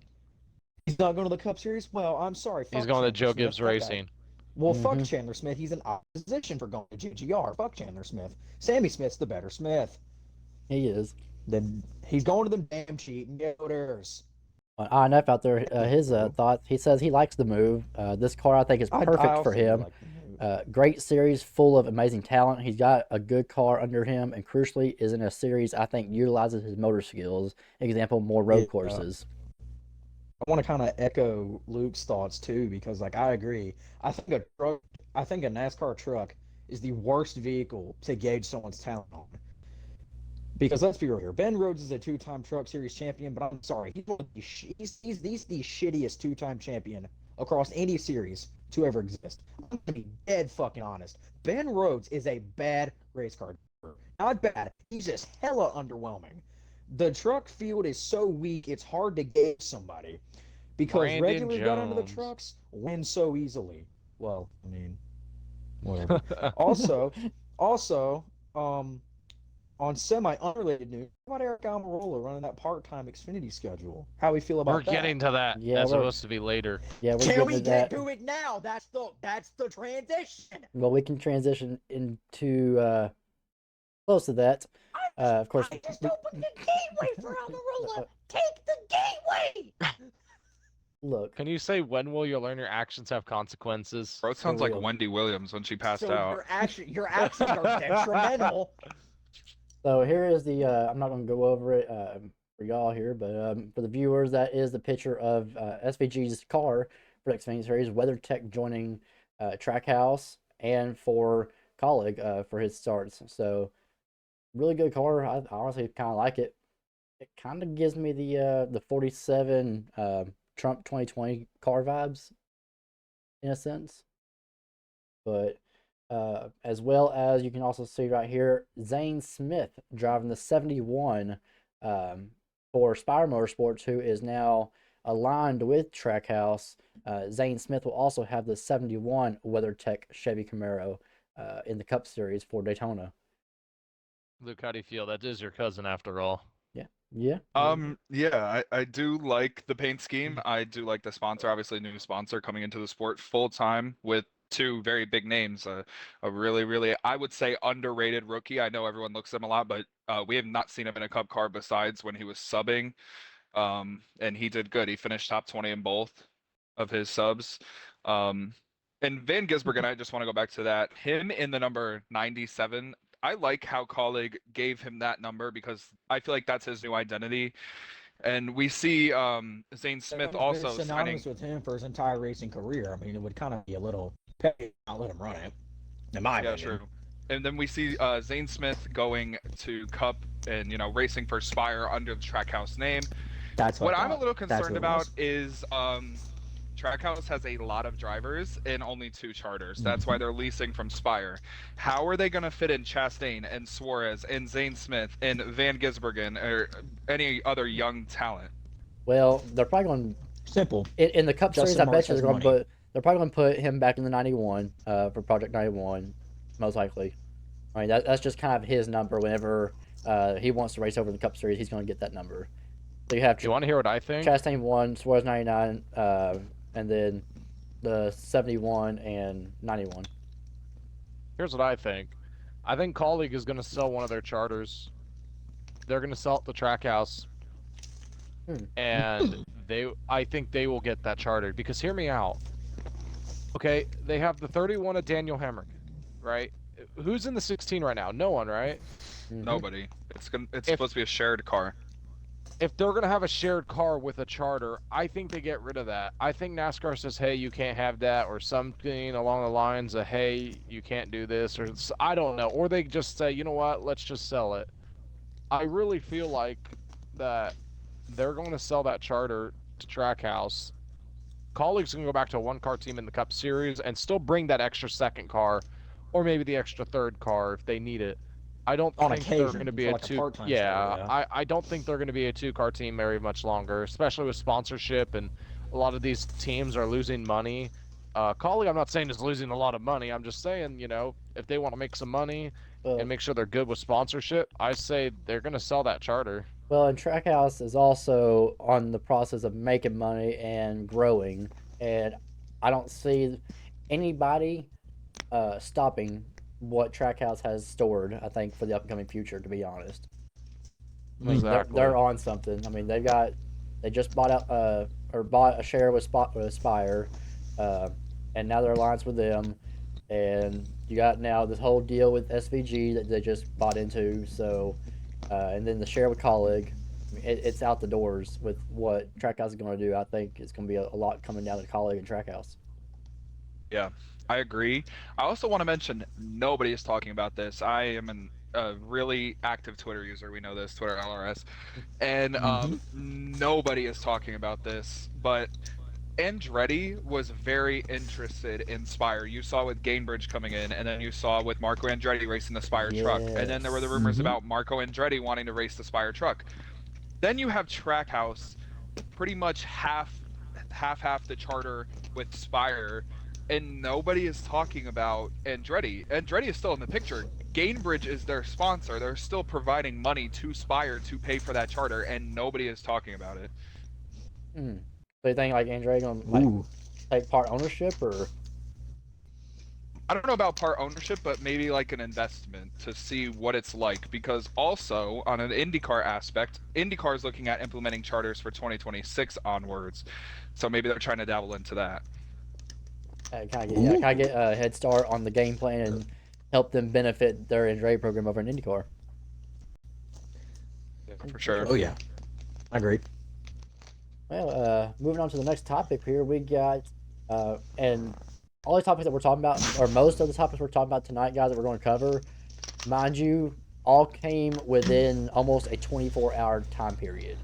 [SPEAKER 2] he's not going to the Cup Series. Well, I'm sorry.
[SPEAKER 1] He's
[SPEAKER 2] Fuck
[SPEAKER 1] going to
[SPEAKER 2] Chandler
[SPEAKER 1] Joe
[SPEAKER 2] Smith.
[SPEAKER 1] Gibbs
[SPEAKER 2] That guy.
[SPEAKER 1] Racing.
[SPEAKER 2] Well, fuck
[SPEAKER 3] Mm-hmm.
[SPEAKER 2] Chandler Smith. He's in opposition for going to GGR. Fuck Chandler Smith. Sammy Smith's the better Smith.
[SPEAKER 3] He is.
[SPEAKER 2] Then he's going to them damn cheating gators.
[SPEAKER 3] On INF out there, his thoughts. He says he likes the move. This car, I think, is
[SPEAKER 2] I
[SPEAKER 3] perfect
[SPEAKER 2] also
[SPEAKER 3] for
[SPEAKER 2] do
[SPEAKER 3] him.
[SPEAKER 2] like the move.
[SPEAKER 3] Great series, full of amazing talent. He's got a good car under him, and crucially, is in a series I think utilizes his motor skills. Example, more road
[SPEAKER 2] Yeah.
[SPEAKER 3] courses.
[SPEAKER 2] I want to kind of echo Luke's thoughts too, because like I agree. I think a NASCAR truck is the worst vehicle to gauge someone's talent on. Because let's be real here, Ben Rhodes is a two-time Truck Series champion, but I'm sorry, he's the shittiest two-time champion across any series to ever exist. I'm gonna be dead fucking honest. Ben Rhodes is a bad race car driver. Not bad. He's just hella underwhelming. The truck field is so weak, it's hard to gauge somebody because
[SPEAKER 1] Brandon
[SPEAKER 2] regular gun under the
[SPEAKER 1] Jones.
[SPEAKER 2] trucks win so easily. Well, I mean, whatever. Also, also, on semi unrelated news, how about Eric Almirola running that part time Xfinity schedule? How we feel
[SPEAKER 1] We're
[SPEAKER 2] about that?
[SPEAKER 1] getting to that.
[SPEAKER 3] Yeah,
[SPEAKER 1] That's
[SPEAKER 3] we're
[SPEAKER 1] supposed to be later.
[SPEAKER 3] yeah, we're
[SPEAKER 2] Can
[SPEAKER 3] getting
[SPEAKER 2] we
[SPEAKER 3] to
[SPEAKER 2] get
[SPEAKER 3] that.
[SPEAKER 2] to it now? That's the transition.
[SPEAKER 3] Well, we can transition into close to that. Of course,
[SPEAKER 2] I just opened the gateway for Almirola. Take the gateway.
[SPEAKER 3] look,
[SPEAKER 1] Can you say when will you learn your actions have consequences?
[SPEAKER 4] Bro, it sounds like
[SPEAKER 3] real.
[SPEAKER 4] Wendy Williams when she passed
[SPEAKER 2] So
[SPEAKER 4] out.
[SPEAKER 2] your actions are detrimental.
[SPEAKER 3] So here is the. I'm not going to go over it for y'all here, but for the viewers, that is the picture of SVG's car for the Xfinity Series. WeatherTech joining Trackhouse and for Colleague for his starts. So really good car. I honestly kind of like it. It kind of gives me the 47 Trump 2020 car vibes in a sense, but as well as you can also see right here, Zane Smith driving the 71 for Spire Motorsports, who is now aligned with Trackhouse. Zane Smith will also have the 71 WeatherTech Chevy Camaro in the Cup Series for Daytona.
[SPEAKER 1] Luke, how do you feel? That is your cousin after all.
[SPEAKER 3] Yeah, yeah.
[SPEAKER 4] Yeah, I do like the paint scheme. I do like the sponsor, obviously new sponsor coming into the sport full time with two very big names. A really, really, I would say underrated rookie. I know everyone looks at him a lot, but we have not seen him in a cup car besides when he was subbing. And he did good. He finished top 20 in both of his subs. Um, and Van Gisbergen, I just want to go back to that. Him in the number 97. I like how Colleague gave him that number because I feel like that's his new identity. And we see Zane Smith
[SPEAKER 2] They're
[SPEAKER 4] also
[SPEAKER 2] synonymous
[SPEAKER 4] signing.
[SPEAKER 2] with him for his entire racing career. I mean, it would kind of be a little petty not let him run it, in my
[SPEAKER 4] Yeah,
[SPEAKER 2] opinion.
[SPEAKER 4] true. And then we see Zane Smith going to Cup and racing for Spire under the Trackhouse name.
[SPEAKER 2] That's
[SPEAKER 4] What
[SPEAKER 2] what I
[SPEAKER 4] I'm a
[SPEAKER 2] thought.
[SPEAKER 4] little
[SPEAKER 2] That's
[SPEAKER 4] concerned
[SPEAKER 2] what it
[SPEAKER 4] about
[SPEAKER 2] was.
[SPEAKER 4] is Trackhouse has a lot of drivers and only two charters. That's why they're leasing from Spire. How are they going to fit in Chastain and Suarez and Zane Smith and Van Gisbergen or any other young talent?
[SPEAKER 3] Well, they're probably going
[SPEAKER 2] Simple.
[SPEAKER 3] in the Cup Series.
[SPEAKER 2] Justin
[SPEAKER 3] I
[SPEAKER 2] Marks
[SPEAKER 3] bet you
[SPEAKER 2] has
[SPEAKER 3] they're going to
[SPEAKER 2] money.
[SPEAKER 3] put. They're probably going to put him back in the 91 for Project 91, most likely. I mean, that's just kind of his number. Whenever he wants to race over the Cup Series, he's going to get that number. So you have
[SPEAKER 1] Do you want to hear what I think?
[SPEAKER 3] Chastain 1, Suarez 99, and then the 71 and 91.
[SPEAKER 1] Here's what I think. I think Colleague is going to sell one of their charters. They're going to sell it to Trackhouse, and I think they will get that chartered. Because hear me out. Okay, they have the 31 of Daniel Hemrick, right? Who's in the 16 right now? No one, right?
[SPEAKER 4] Nobody. It's
[SPEAKER 1] If-
[SPEAKER 4] supposed to be a shared car.
[SPEAKER 1] If they're going to have a shared car with a charter, I think they get rid of that. I think NASCAR says, hey, you can't have that, or something along the lines of, hey, you can't do this, or I don't know. Or they just say, you know what, let's just sell it. I really feel like that they're going to sell that charter to Trackhouse. Colleagues can go back to a one-car team in the Cup Series and still bring that extra second car, or maybe the extra third car if they need it. I don't
[SPEAKER 2] On
[SPEAKER 1] think they're going
[SPEAKER 2] occasion,
[SPEAKER 1] to be
[SPEAKER 2] for
[SPEAKER 1] a
[SPEAKER 2] like a
[SPEAKER 1] two.
[SPEAKER 2] part-time
[SPEAKER 1] Yeah,
[SPEAKER 2] starter, yeah.
[SPEAKER 1] I don't think they're going to be a two-car team very much longer, especially with sponsorship and a lot of these teams are losing money. Colleague, I'm not saying is losing a lot of money. I'm just saying, if they want to make some money and make sure they're good with sponsorship, I say they're going to sell that charter.
[SPEAKER 3] Well, and Trackhouse is also on the process of making money and growing, and I don't see anybody stopping what Trackhouse has stored. I think for the upcoming future, to be honest. I mean,
[SPEAKER 1] Exactly.
[SPEAKER 3] they're on something. I mean, they just bought out or bought a share with Spire, and now they're alliance with them, and you got now this whole deal with SVG that they just bought into. So, and then the share with Colleague, I mean, it's out the doors with what Trackhouse is going to do. I think it's going to be a lot coming down to Colleague and Trackhouse.
[SPEAKER 4] Yeah, I agree. I also want to mention nobody is talking about this. I am an a really active Twitter user. We know this, Twitter LRS, and
[SPEAKER 2] Mm-hmm.
[SPEAKER 4] nobody is talking about this, but Andretti was very interested in Spire. You saw with Gainbridge coming in, and then you saw with Marco Andretti racing the Spire truck, and then there were the
[SPEAKER 3] Yes.
[SPEAKER 4] rumors
[SPEAKER 2] Mm-hmm.
[SPEAKER 4] about Marco Andretti wanting to race the Spire truck. Then you have Trackhouse pretty much half the charter with Spire, and nobody is talking about Andretti. Andretti is still in the picture. Gainbridge is their sponsor. They're still providing money to Spire to pay for that charter, and nobody is talking about it.
[SPEAKER 3] Hmm. So you think like Andre gonna like
[SPEAKER 2] Ooh.
[SPEAKER 3] take part ownership or?
[SPEAKER 4] I don't know about part ownership, but maybe like an investment to see what it's like. Because also on an IndyCar aspect, IndyCar is looking at implementing charters for 2026 onwards, so maybe they're trying to dabble into that.
[SPEAKER 3] Can I get a head start on the game plan and help them benefit their Andre program over in IndyCar?
[SPEAKER 4] Yeah, for sure.
[SPEAKER 2] Oh yeah. I agree.
[SPEAKER 3] Well, moving on to the next topic here, we got and all the topics that we're talking about, or most of the topics we're talking about tonight, guys, that we're going to cover, mind you, all came within almost a 24-hour time period.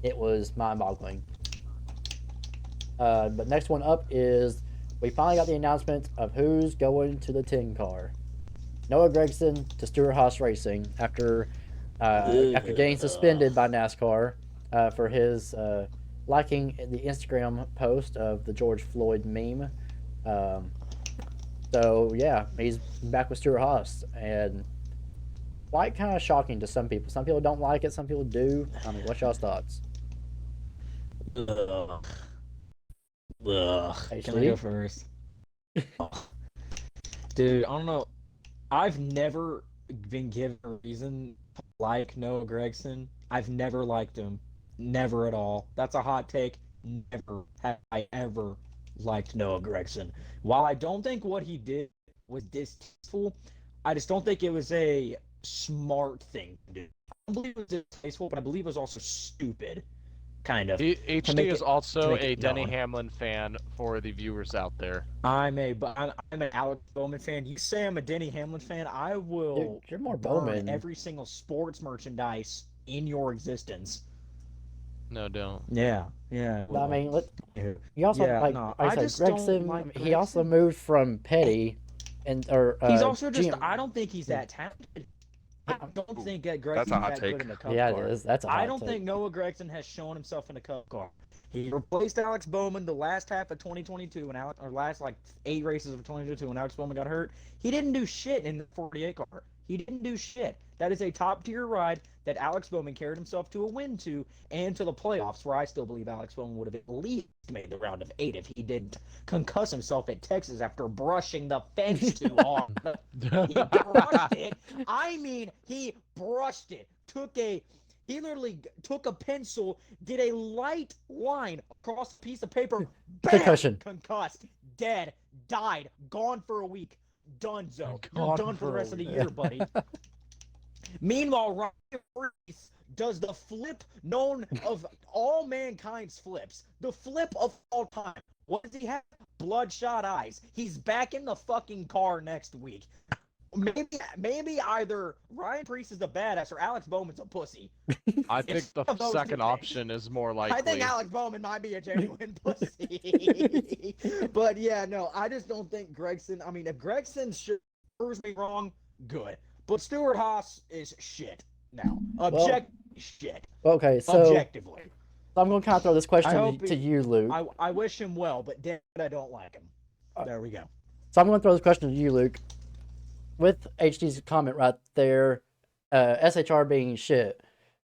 [SPEAKER 3] It was mind-boggling. But next one up is we finally got the announcement of who's going to the 10 car. Noah Gragson to Stewart Haas Racing after getting suspended by NASCAR for his liking the Instagram post of the George Floyd meme. Um, so yeah, he's back with Stewart Haas, and quite kind of shocking to some people. Some people don't like it, some people do. I mean, what's y'all's thoughts?
[SPEAKER 2] Ugh. Ugh. Can I go
[SPEAKER 3] HD?
[SPEAKER 2] first? Dude, I don't know. I've never been given a reason to like Noah Gregson. I've never liked him. Never at all. That's a hot take. Never have I ever liked Noah Gregson. While I don't think what he did was distasteful, I just don't think it was a smart thing to do. I don't believe it was distasteful, but I believe it was also stupid, kind of, to
[SPEAKER 1] HD
[SPEAKER 2] make
[SPEAKER 1] is
[SPEAKER 2] it to
[SPEAKER 1] also
[SPEAKER 2] make
[SPEAKER 1] a
[SPEAKER 2] it
[SPEAKER 1] Denny
[SPEAKER 2] known.
[SPEAKER 1] Hamlin fan for the viewers out there.
[SPEAKER 2] I'm an Alex Bowman fan. You say I'm a Denny Hamlin fan, I
[SPEAKER 3] Dude,
[SPEAKER 2] will
[SPEAKER 3] you're more
[SPEAKER 2] burn
[SPEAKER 3] Bowman.
[SPEAKER 2] every single sports merchandise in your existence.
[SPEAKER 1] No, don't.
[SPEAKER 2] Yeah, yeah,
[SPEAKER 3] But I
[SPEAKER 2] well,
[SPEAKER 3] mean,
[SPEAKER 2] yeah,
[SPEAKER 3] he also
[SPEAKER 2] yeah,
[SPEAKER 3] like
[SPEAKER 2] no,
[SPEAKER 3] I
[SPEAKER 2] I
[SPEAKER 3] said,
[SPEAKER 2] just don't
[SPEAKER 3] Gregson. I
[SPEAKER 2] like
[SPEAKER 3] mean, he also
[SPEAKER 2] Gregson.
[SPEAKER 3] moved from Petty, and or
[SPEAKER 2] He's also just,
[SPEAKER 3] GM.
[SPEAKER 2] I don't think he's that talented. I don't
[SPEAKER 4] Ooh,
[SPEAKER 2] think that
[SPEAKER 4] that's a
[SPEAKER 2] Gregson's
[SPEAKER 4] hot
[SPEAKER 2] that good
[SPEAKER 4] take.
[SPEAKER 2] in a cup
[SPEAKER 3] Yeah, it
[SPEAKER 2] car.
[SPEAKER 3] is. That's a
[SPEAKER 2] I
[SPEAKER 3] hot
[SPEAKER 2] don't
[SPEAKER 3] take.
[SPEAKER 2] think Noah Gregson has shown himself in a cup car. He replaced Alex Bowman the last half of 2022 when Alex, or last like 8 races of 2022 when Alex Bowman got hurt. He didn't do shit in the 48 car. He didn't do shit. That is a top tier ride that Alex Bowman carried himself to a win to and to the playoffs, where I still believe Alex Bowman would have at least made the round of 8 if he didn't concuss himself at Texas after brushing the fence too hard. He brushed it. I mean, he brushed it. He literally took a pencil, did a light line across a piece of paper, bam,
[SPEAKER 3] Concussion.
[SPEAKER 2] concussed, dead, died, gone for a week, donezo. You're
[SPEAKER 1] Gone
[SPEAKER 2] done for the
[SPEAKER 1] for a
[SPEAKER 2] rest of the
[SPEAKER 1] week.
[SPEAKER 2] year, buddy. Meanwhile, Ryan Reese does the flip known of all mankind's flips, the flip of all time. What does he have? Bloodshot eyes. He's back in the fucking car next week. Maybe either Ryan Priest is a badass or Alex Bowman's a pussy.
[SPEAKER 1] I
[SPEAKER 2] It's
[SPEAKER 1] think the
[SPEAKER 2] one of those two
[SPEAKER 1] second
[SPEAKER 2] things.
[SPEAKER 1] option is more likely.
[SPEAKER 2] I think Alex Bowman might be a genuine pussy. But yeah, no, I just don't think Gregson. I mean, if Gregson proves me wrong, good. But Stuart Haas is shit now. Shit.
[SPEAKER 3] Okay, so
[SPEAKER 2] Objectively.
[SPEAKER 3] I'm going to kind of throw this
[SPEAKER 2] I
[SPEAKER 3] question
[SPEAKER 2] hope
[SPEAKER 3] to you, Luke.
[SPEAKER 2] I wish him well, but damn it, I don't like him. There we go.
[SPEAKER 3] So I'm going to throw this question to you, Luke. With HD's comment right there, SHR being shit,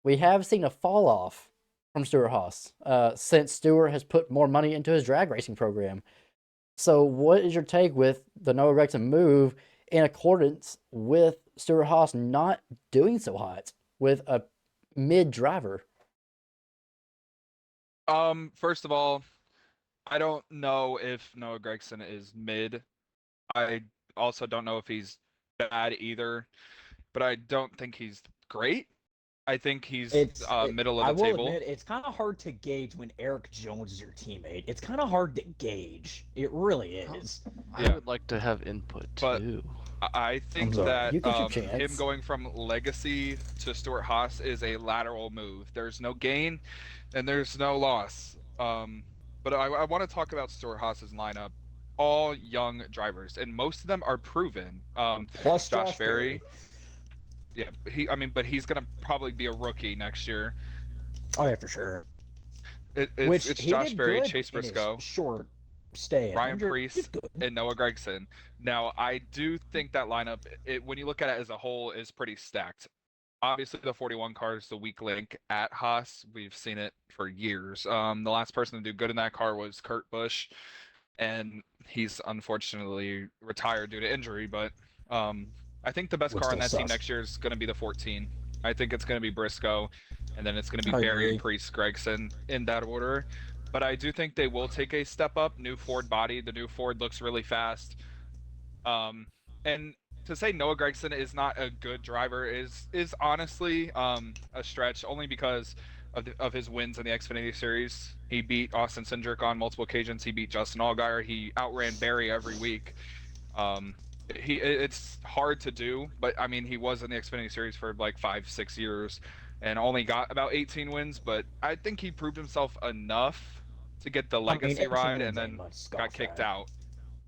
[SPEAKER 3] we have seen a fall off from Stewart Haas since Stewart has put more money into his drag racing program. So, what is your take with the Noah Gregson move in accordance with Stewart Haas not doing so hot with a mid driver?
[SPEAKER 4] First of all, I don't know if Noah Gregson is mid. I also don't know if he's bad either, but I don't think he's great. I think he's middle of
[SPEAKER 2] I
[SPEAKER 4] the
[SPEAKER 2] will
[SPEAKER 4] table.
[SPEAKER 2] admit, it's kind of hard to gauge when Eric Jones is your teammate. It's kind of hard to gauge. It really is.
[SPEAKER 1] I
[SPEAKER 4] Yeah.
[SPEAKER 1] would like to have input
[SPEAKER 4] But
[SPEAKER 1] too.
[SPEAKER 4] I think
[SPEAKER 2] sorry.
[SPEAKER 4] that
[SPEAKER 3] You get your
[SPEAKER 4] him
[SPEAKER 3] chance.
[SPEAKER 4] going from legacy to Stuart Haas is a lateral move. There's no gain and there's no loss. But I want to talk about Stuart Haas's lineup. All young drivers, and most of them are proven.
[SPEAKER 2] Plus
[SPEAKER 4] Josh
[SPEAKER 2] Josh
[SPEAKER 4] Berry, yeah, but he's gonna probably be a rookie next year.
[SPEAKER 2] Oh yeah, for sure.
[SPEAKER 4] It's
[SPEAKER 2] Which he
[SPEAKER 4] Josh
[SPEAKER 2] did
[SPEAKER 4] Berry,
[SPEAKER 2] good
[SPEAKER 4] Chase
[SPEAKER 2] in his
[SPEAKER 4] Briscoe,
[SPEAKER 2] short stay at
[SPEAKER 4] Ryan
[SPEAKER 2] Injured. He's
[SPEAKER 4] Preece,
[SPEAKER 2] good.
[SPEAKER 4] and Noah Gregson. Now, I do think that lineup, when you look at it as a whole, is pretty stacked. Obviously, the 41 car is the weak link at Haas. We've seen it for years. The last person to do good in that car was Kurt Busch, and he's unfortunately retired due to injury. But I think the best
[SPEAKER 2] Which
[SPEAKER 4] car on
[SPEAKER 2] still
[SPEAKER 4] that team
[SPEAKER 2] sucks.
[SPEAKER 4] next year is going to be the 14. I think it's going to be Briscoe, and then it's going to be
[SPEAKER 2] I
[SPEAKER 4] Berry,
[SPEAKER 2] agree.
[SPEAKER 4] Preece, Gregson in that order. But I do think they will take a step up. New Ford body. The new Ford looks really fast. And to say Noah Gregson is not a good driver is honestly a stretch, only because of his wins in the Xfinity Series. He beat Austin Cindric on multiple occasions. He beat Justin Allgaier. He outran Barry every week. Um, it's hard to do, but I mean he was in the Xfinity Series for like 5-6 years, and only got about 18 wins. But I think he proved himself enough to get the
[SPEAKER 2] I mean,
[SPEAKER 4] legacy
[SPEAKER 2] 18
[SPEAKER 4] ride, and
[SPEAKER 2] wins ain't
[SPEAKER 4] then
[SPEAKER 2] much to
[SPEAKER 4] got
[SPEAKER 2] scoff
[SPEAKER 4] kicked
[SPEAKER 2] at.
[SPEAKER 4] out.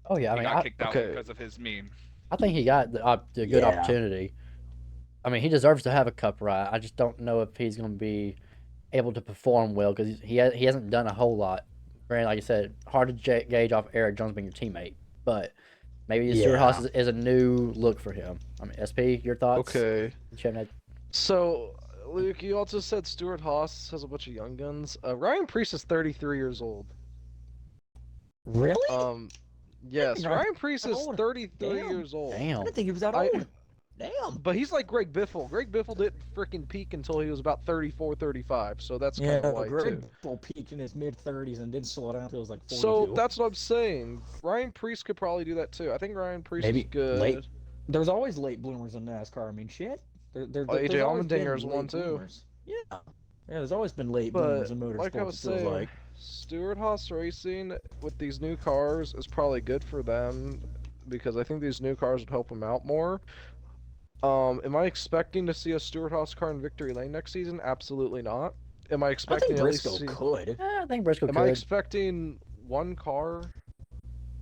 [SPEAKER 3] Oh yeah, I
[SPEAKER 4] He
[SPEAKER 3] mean,
[SPEAKER 4] got kicked out
[SPEAKER 1] Okay.
[SPEAKER 4] because of his meme.
[SPEAKER 3] I think he got the good
[SPEAKER 2] Yeah.
[SPEAKER 3] opportunity. I mean, he deserves to have a cup ride. I just don't know if he's going to be able to perform well because he hasn't done a whole lot. Granted, like I said, hard to gauge off Eric Jones being your teammate, but maybe Stuart Haas
[SPEAKER 2] Yeah.
[SPEAKER 3] is a new look for him. I mean, SP, your thoughts?
[SPEAKER 1] Okay.
[SPEAKER 3] Chimney?
[SPEAKER 1] So, Luke, you also said Stuart Haas has a bunch of young guns. Ryan Preece is 33 years old.
[SPEAKER 2] Really?
[SPEAKER 1] Yes,
[SPEAKER 2] Ryan
[SPEAKER 1] Ryan Preece is
[SPEAKER 2] old.
[SPEAKER 1] 33
[SPEAKER 2] Damn.
[SPEAKER 1] years old.
[SPEAKER 2] I
[SPEAKER 3] Damn.
[SPEAKER 2] didn't think he was that
[SPEAKER 1] I-
[SPEAKER 2] old. Damn.
[SPEAKER 1] But he's like Greg Biffle. Greg Biffle didn't freaking peak until he was about 34, 35. So that's kind
[SPEAKER 2] Yeah,
[SPEAKER 1] of why
[SPEAKER 2] Greg
[SPEAKER 1] too.
[SPEAKER 2] Biffle peaked in his mid-30s and didn't slow down until he was like 42.
[SPEAKER 1] So that's what I'm saying. Ryan Preece could probably do that too. I think Ryan Preece is
[SPEAKER 2] Maybe
[SPEAKER 1] good.
[SPEAKER 2] late. There's always late bloomers in NASCAR. I mean, shit. There's
[SPEAKER 1] AJ
[SPEAKER 2] always been
[SPEAKER 1] Allmendinger's one
[SPEAKER 2] late
[SPEAKER 1] too.
[SPEAKER 2] bloomers. Yeah. Yeah, there's always been late
[SPEAKER 1] But
[SPEAKER 2] bloomers in motorsports.
[SPEAKER 1] like I was
[SPEAKER 2] It feels
[SPEAKER 1] saying,
[SPEAKER 2] like.
[SPEAKER 1] Stuart Haas Racing with these new cars is probably good for them because I think these new cars would help them out more. Am I expecting to see a Stuart Haas car in victory lane next season? Absolutely not. Am I
[SPEAKER 2] I
[SPEAKER 1] expecting
[SPEAKER 2] think
[SPEAKER 1] at least
[SPEAKER 2] Briscoe
[SPEAKER 1] see...
[SPEAKER 2] could.
[SPEAKER 3] I think Briscoe
[SPEAKER 1] Am
[SPEAKER 3] could.
[SPEAKER 1] I expecting one car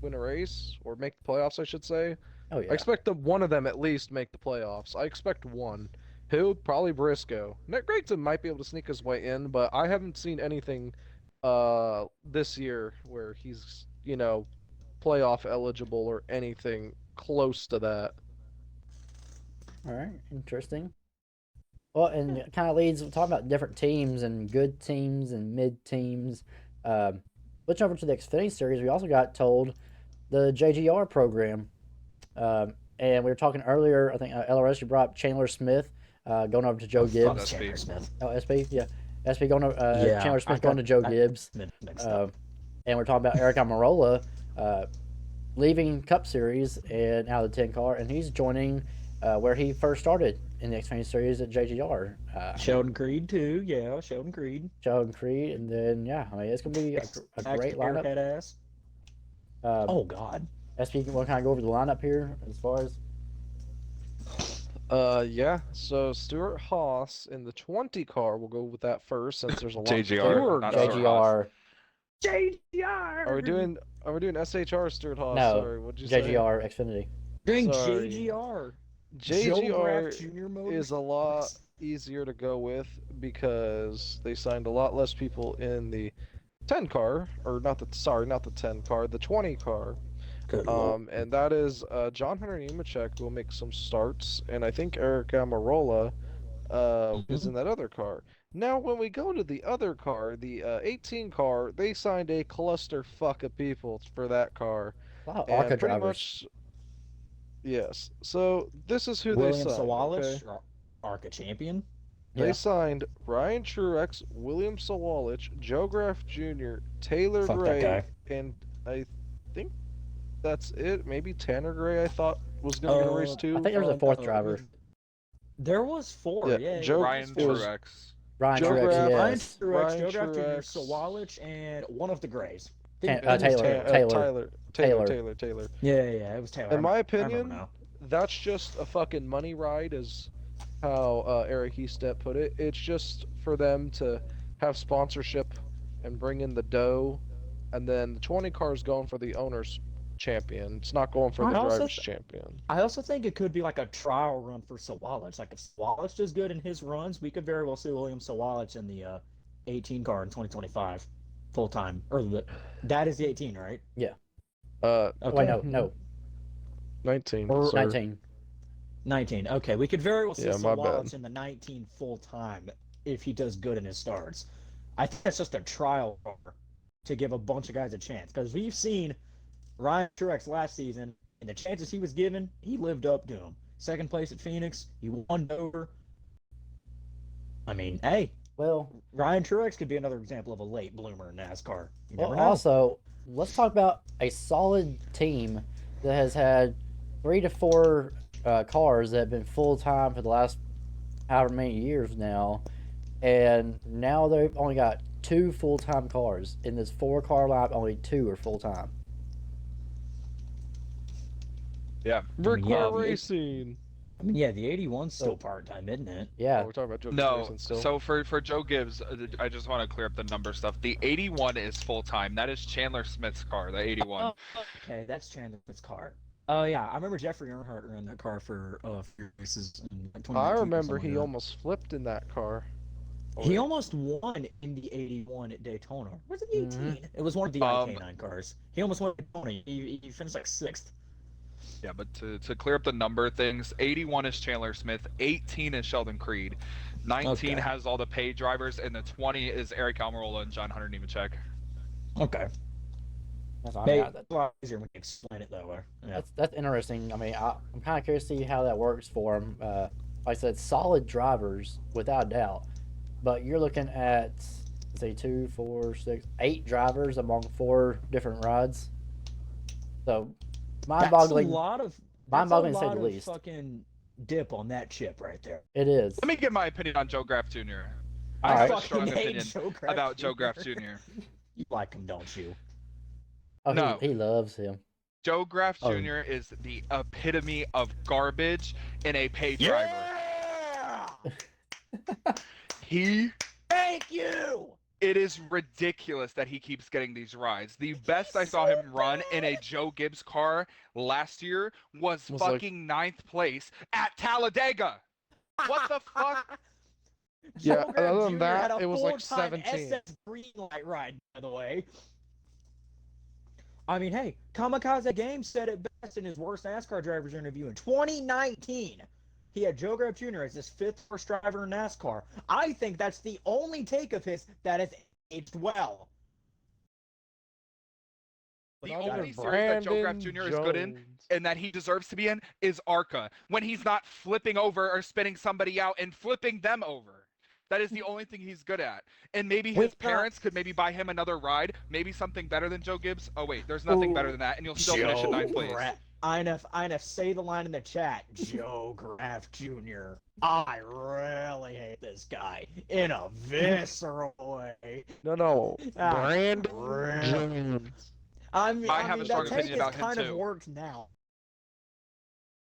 [SPEAKER 1] win a race or make the playoffs? I should say.
[SPEAKER 3] Oh yeah.
[SPEAKER 1] I expect one of them at least make the playoffs. I expect one. Who? Probably Briscoe. Nick Gregson might be able to sneak his way in, but I haven't seen anything this year where he's, playoff eligible or anything close to that.
[SPEAKER 3] All right, interesting. Well, and it kind of leads talking about different teams and good teams and mid teams. Switching over to the Xfinity Series, we also got told the JGR program, and we were talking earlier. I think LRS you brought up Chandler Smith going over to Joe
[SPEAKER 2] Fuck
[SPEAKER 3] Gibbs.
[SPEAKER 2] Chandler Smith.
[SPEAKER 3] Oh, SP, yeah, SP going to
[SPEAKER 2] Yeah,
[SPEAKER 3] Chandler
[SPEAKER 2] I
[SPEAKER 3] Smith
[SPEAKER 2] got-
[SPEAKER 3] going to Joe
[SPEAKER 2] I-
[SPEAKER 3] Gibbs,
[SPEAKER 2] Mixed up.
[SPEAKER 3] and we're talking about Eric Almirola leaving Cup Series and out of the 10 car, and he's joining where he first started in the Xfinity Series at JGR.
[SPEAKER 2] Sheldon Creed too. Yeah, Sheldon Creed.
[SPEAKER 3] Sheldon Creed, and then yeah, I mean it's gonna be a great lineup.
[SPEAKER 2] Head ass.
[SPEAKER 3] Um,
[SPEAKER 2] Oh God.
[SPEAKER 3] SP, you want to kind of go over the lineup here as far as
[SPEAKER 1] Yeah. So Stuart Haas in the 20 car. We'll go with that first since there's a lot
[SPEAKER 4] JGR,
[SPEAKER 1] fewer
[SPEAKER 4] not
[SPEAKER 1] guys.
[SPEAKER 4] Stuart Haas.
[SPEAKER 3] JGR?
[SPEAKER 2] JGR.
[SPEAKER 1] Are we doing SHR or Stuart Haas?
[SPEAKER 3] No,
[SPEAKER 1] Sorry, what'd you say?
[SPEAKER 3] JGR Xfinity.
[SPEAKER 2] Doing
[SPEAKER 1] Sorry.
[SPEAKER 2] JGR. Joe
[SPEAKER 1] JGR
[SPEAKER 2] Graff Jr. Motors.
[SPEAKER 1] is a lot easier to go with because they signed a lot less people in the 10 car, or not the 10 car, the 20 car.
[SPEAKER 2] Good lord.
[SPEAKER 1] And that is John Hunter Nemechek will make some starts, and I think Eric Amarola is in that other car. Now, when we go to the other car, the 18 car, they signed a clusterfuck of people for that car.
[SPEAKER 3] A lot of
[SPEAKER 1] And
[SPEAKER 3] ARCA
[SPEAKER 1] pretty
[SPEAKER 3] drivers.
[SPEAKER 1] much, yes. So this is who
[SPEAKER 2] William
[SPEAKER 1] they signed.
[SPEAKER 2] Sawalich,
[SPEAKER 1] Okay?
[SPEAKER 2] ARCA champion.
[SPEAKER 3] Yeah.
[SPEAKER 1] They signed Ryan Truex, William Sawalich, Joe Graff Jr., Taylor
[SPEAKER 2] Fuck that
[SPEAKER 1] Gray,
[SPEAKER 2] guy.
[SPEAKER 1] and I think that's it. Maybe Tanner Gray I thought was going to get a race too.
[SPEAKER 3] I think there was a fourth driver.
[SPEAKER 2] There was four.
[SPEAKER 1] Yeah,
[SPEAKER 2] Yeah,
[SPEAKER 1] Joe-
[SPEAKER 4] Ryan
[SPEAKER 1] it was
[SPEAKER 4] Truex.
[SPEAKER 3] Ryan
[SPEAKER 1] Joe
[SPEAKER 3] Truex,
[SPEAKER 1] Graf,
[SPEAKER 2] Ryan
[SPEAKER 3] yes.
[SPEAKER 2] Truex,
[SPEAKER 1] Ryan
[SPEAKER 2] Joe Graf Jr.,
[SPEAKER 1] Truex,
[SPEAKER 2] Sawalich, and one of the Grays.
[SPEAKER 3] Taylor.
[SPEAKER 1] Taylor.
[SPEAKER 2] Yeah, it was Taylor.
[SPEAKER 1] In my
[SPEAKER 2] I remember
[SPEAKER 1] opinion,
[SPEAKER 2] now.
[SPEAKER 1] that's just a fucking money ride, is how Eric Eastep put it. It's just for them to have sponsorship and bring in the dough, and then the 20 car is going for the owner's champion. It's not going for the driver's champion.
[SPEAKER 2] I also think it could be like a trial run for Sawalich. Like if Sawalich does good in his runs, we could very well see William Sawalich in the 18 car in 2025, full time. That is the 18, right?
[SPEAKER 3] Yeah.
[SPEAKER 1] Okay.
[SPEAKER 3] Wait, no.
[SPEAKER 1] 19.
[SPEAKER 2] Or
[SPEAKER 1] sir.
[SPEAKER 3] 19.
[SPEAKER 2] 19. Okay, we could very well see
[SPEAKER 1] Yeah, my
[SPEAKER 2] Sawalich
[SPEAKER 1] bad.
[SPEAKER 2] in the 19 full time if he does good in his starts. I think that's just a trial run to give a bunch of guys a chance because we've seen Ryan Truex last season, and the chances he was given, he lived up to them. Second place at Phoenix, he won Dover. I mean, hey,
[SPEAKER 3] Well,
[SPEAKER 2] Ryan Truex could be another example of a late bloomer in NASCAR. You
[SPEAKER 3] well
[SPEAKER 2] never know.
[SPEAKER 3] also, let's talk about a solid team that has had 3 to 4 cars that have been full time for the last however many years now, and now they've only got 2 full time cars in this 4 car lineup. Only 2 are full time.
[SPEAKER 4] Yeah.
[SPEAKER 1] Rick
[SPEAKER 2] yeah,
[SPEAKER 1] Car
[SPEAKER 2] the-
[SPEAKER 1] Racing.
[SPEAKER 2] I mean, yeah, the 81's still part time, isn't it?
[SPEAKER 3] Yeah,
[SPEAKER 1] Oh, we're talking about Joe
[SPEAKER 4] No,
[SPEAKER 1] Racing still.
[SPEAKER 4] so for Joe Gibbs, I just want to clear up the number stuff. The 81 is full time. That is Chandler Smith's car, the 81.
[SPEAKER 2] Okay, that's Chandler's car. Oh yeah, I remember Jeffrey Earnhardt ran that car for a few races in like 2019
[SPEAKER 1] I
[SPEAKER 2] or
[SPEAKER 1] remember
[SPEAKER 2] something
[SPEAKER 1] he
[SPEAKER 2] like that.
[SPEAKER 1] almost flipped in that car.
[SPEAKER 2] He almost won in the 81 at Daytona. Was it the 18? It was one of the IK9 cars. He almost won Daytona. He finished like 6th.
[SPEAKER 4] Yeah, but to clear up the number things, 81 is Chandler Smith, 18 is Sheldon Creed, 19
[SPEAKER 2] Okay.
[SPEAKER 4] has all the paid drivers, and the 20 is Eric Almirola and John Hunter Nemechek.
[SPEAKER 2] Okay.
[SPEAKER 3] that's, I mean,
[SPEAKER 2] Maybe
[SPEAKER 3] I-
[SPEAKER 2] it's a lot easier when you explain it that way. Yeah.
[SPEAKER 3] that's interesting. I mean, I'm kind of curious to see how that works for him. Like I said, solid drivers without doubt, but you're looking at say 2, 4, 6, 8 drivers among 4 different rides. So mind-boggling.
[SPEAKER 2] That's a lot of
[SPEAKER 3] Mind-boggling to say
[SPEAKER 2] lot
[SPEAKER 3] the
[SPEAKER 2] of
[SPEAKER 3] least.
[SPEAKER 2] fucking dip on that chip right there.
[SPEAKER 3] It is.
[SPEAKER 4] Let me give my opinion on Joe Graff Jr. I
[SPEAKER 3] All
[SPEAKER 4] have
[SPEAKER 3] right.
[SPEAKER 4] a strong
[SPEAKER 2] fucking hate
[SPEAKER 4] opinion
[SPEAKER 2] Joe Graff
[SPEAKER 4] about Joe
[SPEAKER 2] Jr..
[SPEAKER 4] Graff Jr.
[SPEAKER 2] You like him, don't you?
[SPEAKER 3] Oh,
[SPEAKER 4] No.
[SPEAKER 3] he loves him.
[SPEAKER 4] Joe Graff
[SPEAKER 2] Oh.
[SPEAKER 4] Jr. is the epitome of garbage in a paid driver.
[SPEAKER 2] Yeah!
[SPEAKER 4] He
[SPEAKER 2] Thank you!
[SPEAKER 4] It is ridiculous that he keeps getting these rides. The best I saw him run in a Joe Gibbs car last year was
[SPEAKER 1] Was
[SPEAKER 4] fucking 9th place at Talladega. What the fuck?
[SPEAKER 1] Yeah,
[SPEAKER 2] Joe Graham
[SPEAKER 1] other than
[SPEAKER 2] Jr.
[SPEAKER 1] that,
[SPEAKER 2] had a
[SPEAKER 1] it was like
[SPEAKER 2] full-time
[SPEAKER 1] 17.
[SPEAKER 2] SS green light ride, by the way. I mean, hey, Kamikaze Games said it best in his worst NASCAR drivers interview in 2019. He had Joe Graham Jr. as his 5th worst driver in NASCAR. I think that's the only take of his that has aged well.
[SPEAKER 4] The
[SPEAKER 1] Not
[SPEAKER 4] only
[SPEAKER 1] even
[SPEAKER 4] series that Joe Graff
[SPEAKER 1] Brandon
[SPEAKER 4] Jr. is good in
[SPEAKER 1] Jones.
[SPEAKER 4] and that he deserves to be in is ARCA, when he's not flipping over or spinning somebody out and flipping them over. That is the only thing he's good at. And maybe his
[SPEAKER 2] Wait,
[SPEAKER 4] parents could maybe buy him another ride, maybe something better than Joe Gibbs. Oh wait, there's nothing better than that, and you'll still finish in 9th place.
[SPEAKER 2] INF, say the line in the chat. Joe Graff Jr. I really hate this guy in a visceral way.
[SPEAKER 1] No.
[SPEAKER 2] Ah,
[SPEAKER 1] Brandon
[SPEAKER 2] really?
[SPEAKER 1] Jones.
[SPEAKER 2] I mean,
[SPEAKER 4] I have a strong
[SPEAKER 2] that take
[SPEAKER 4] opinion
[SPEAKER 2] has
[SPEAKER 4] about him
[SPEAKER 2] kind of
[SPEAKER 4] too.
[SPEAKER 2] worked now.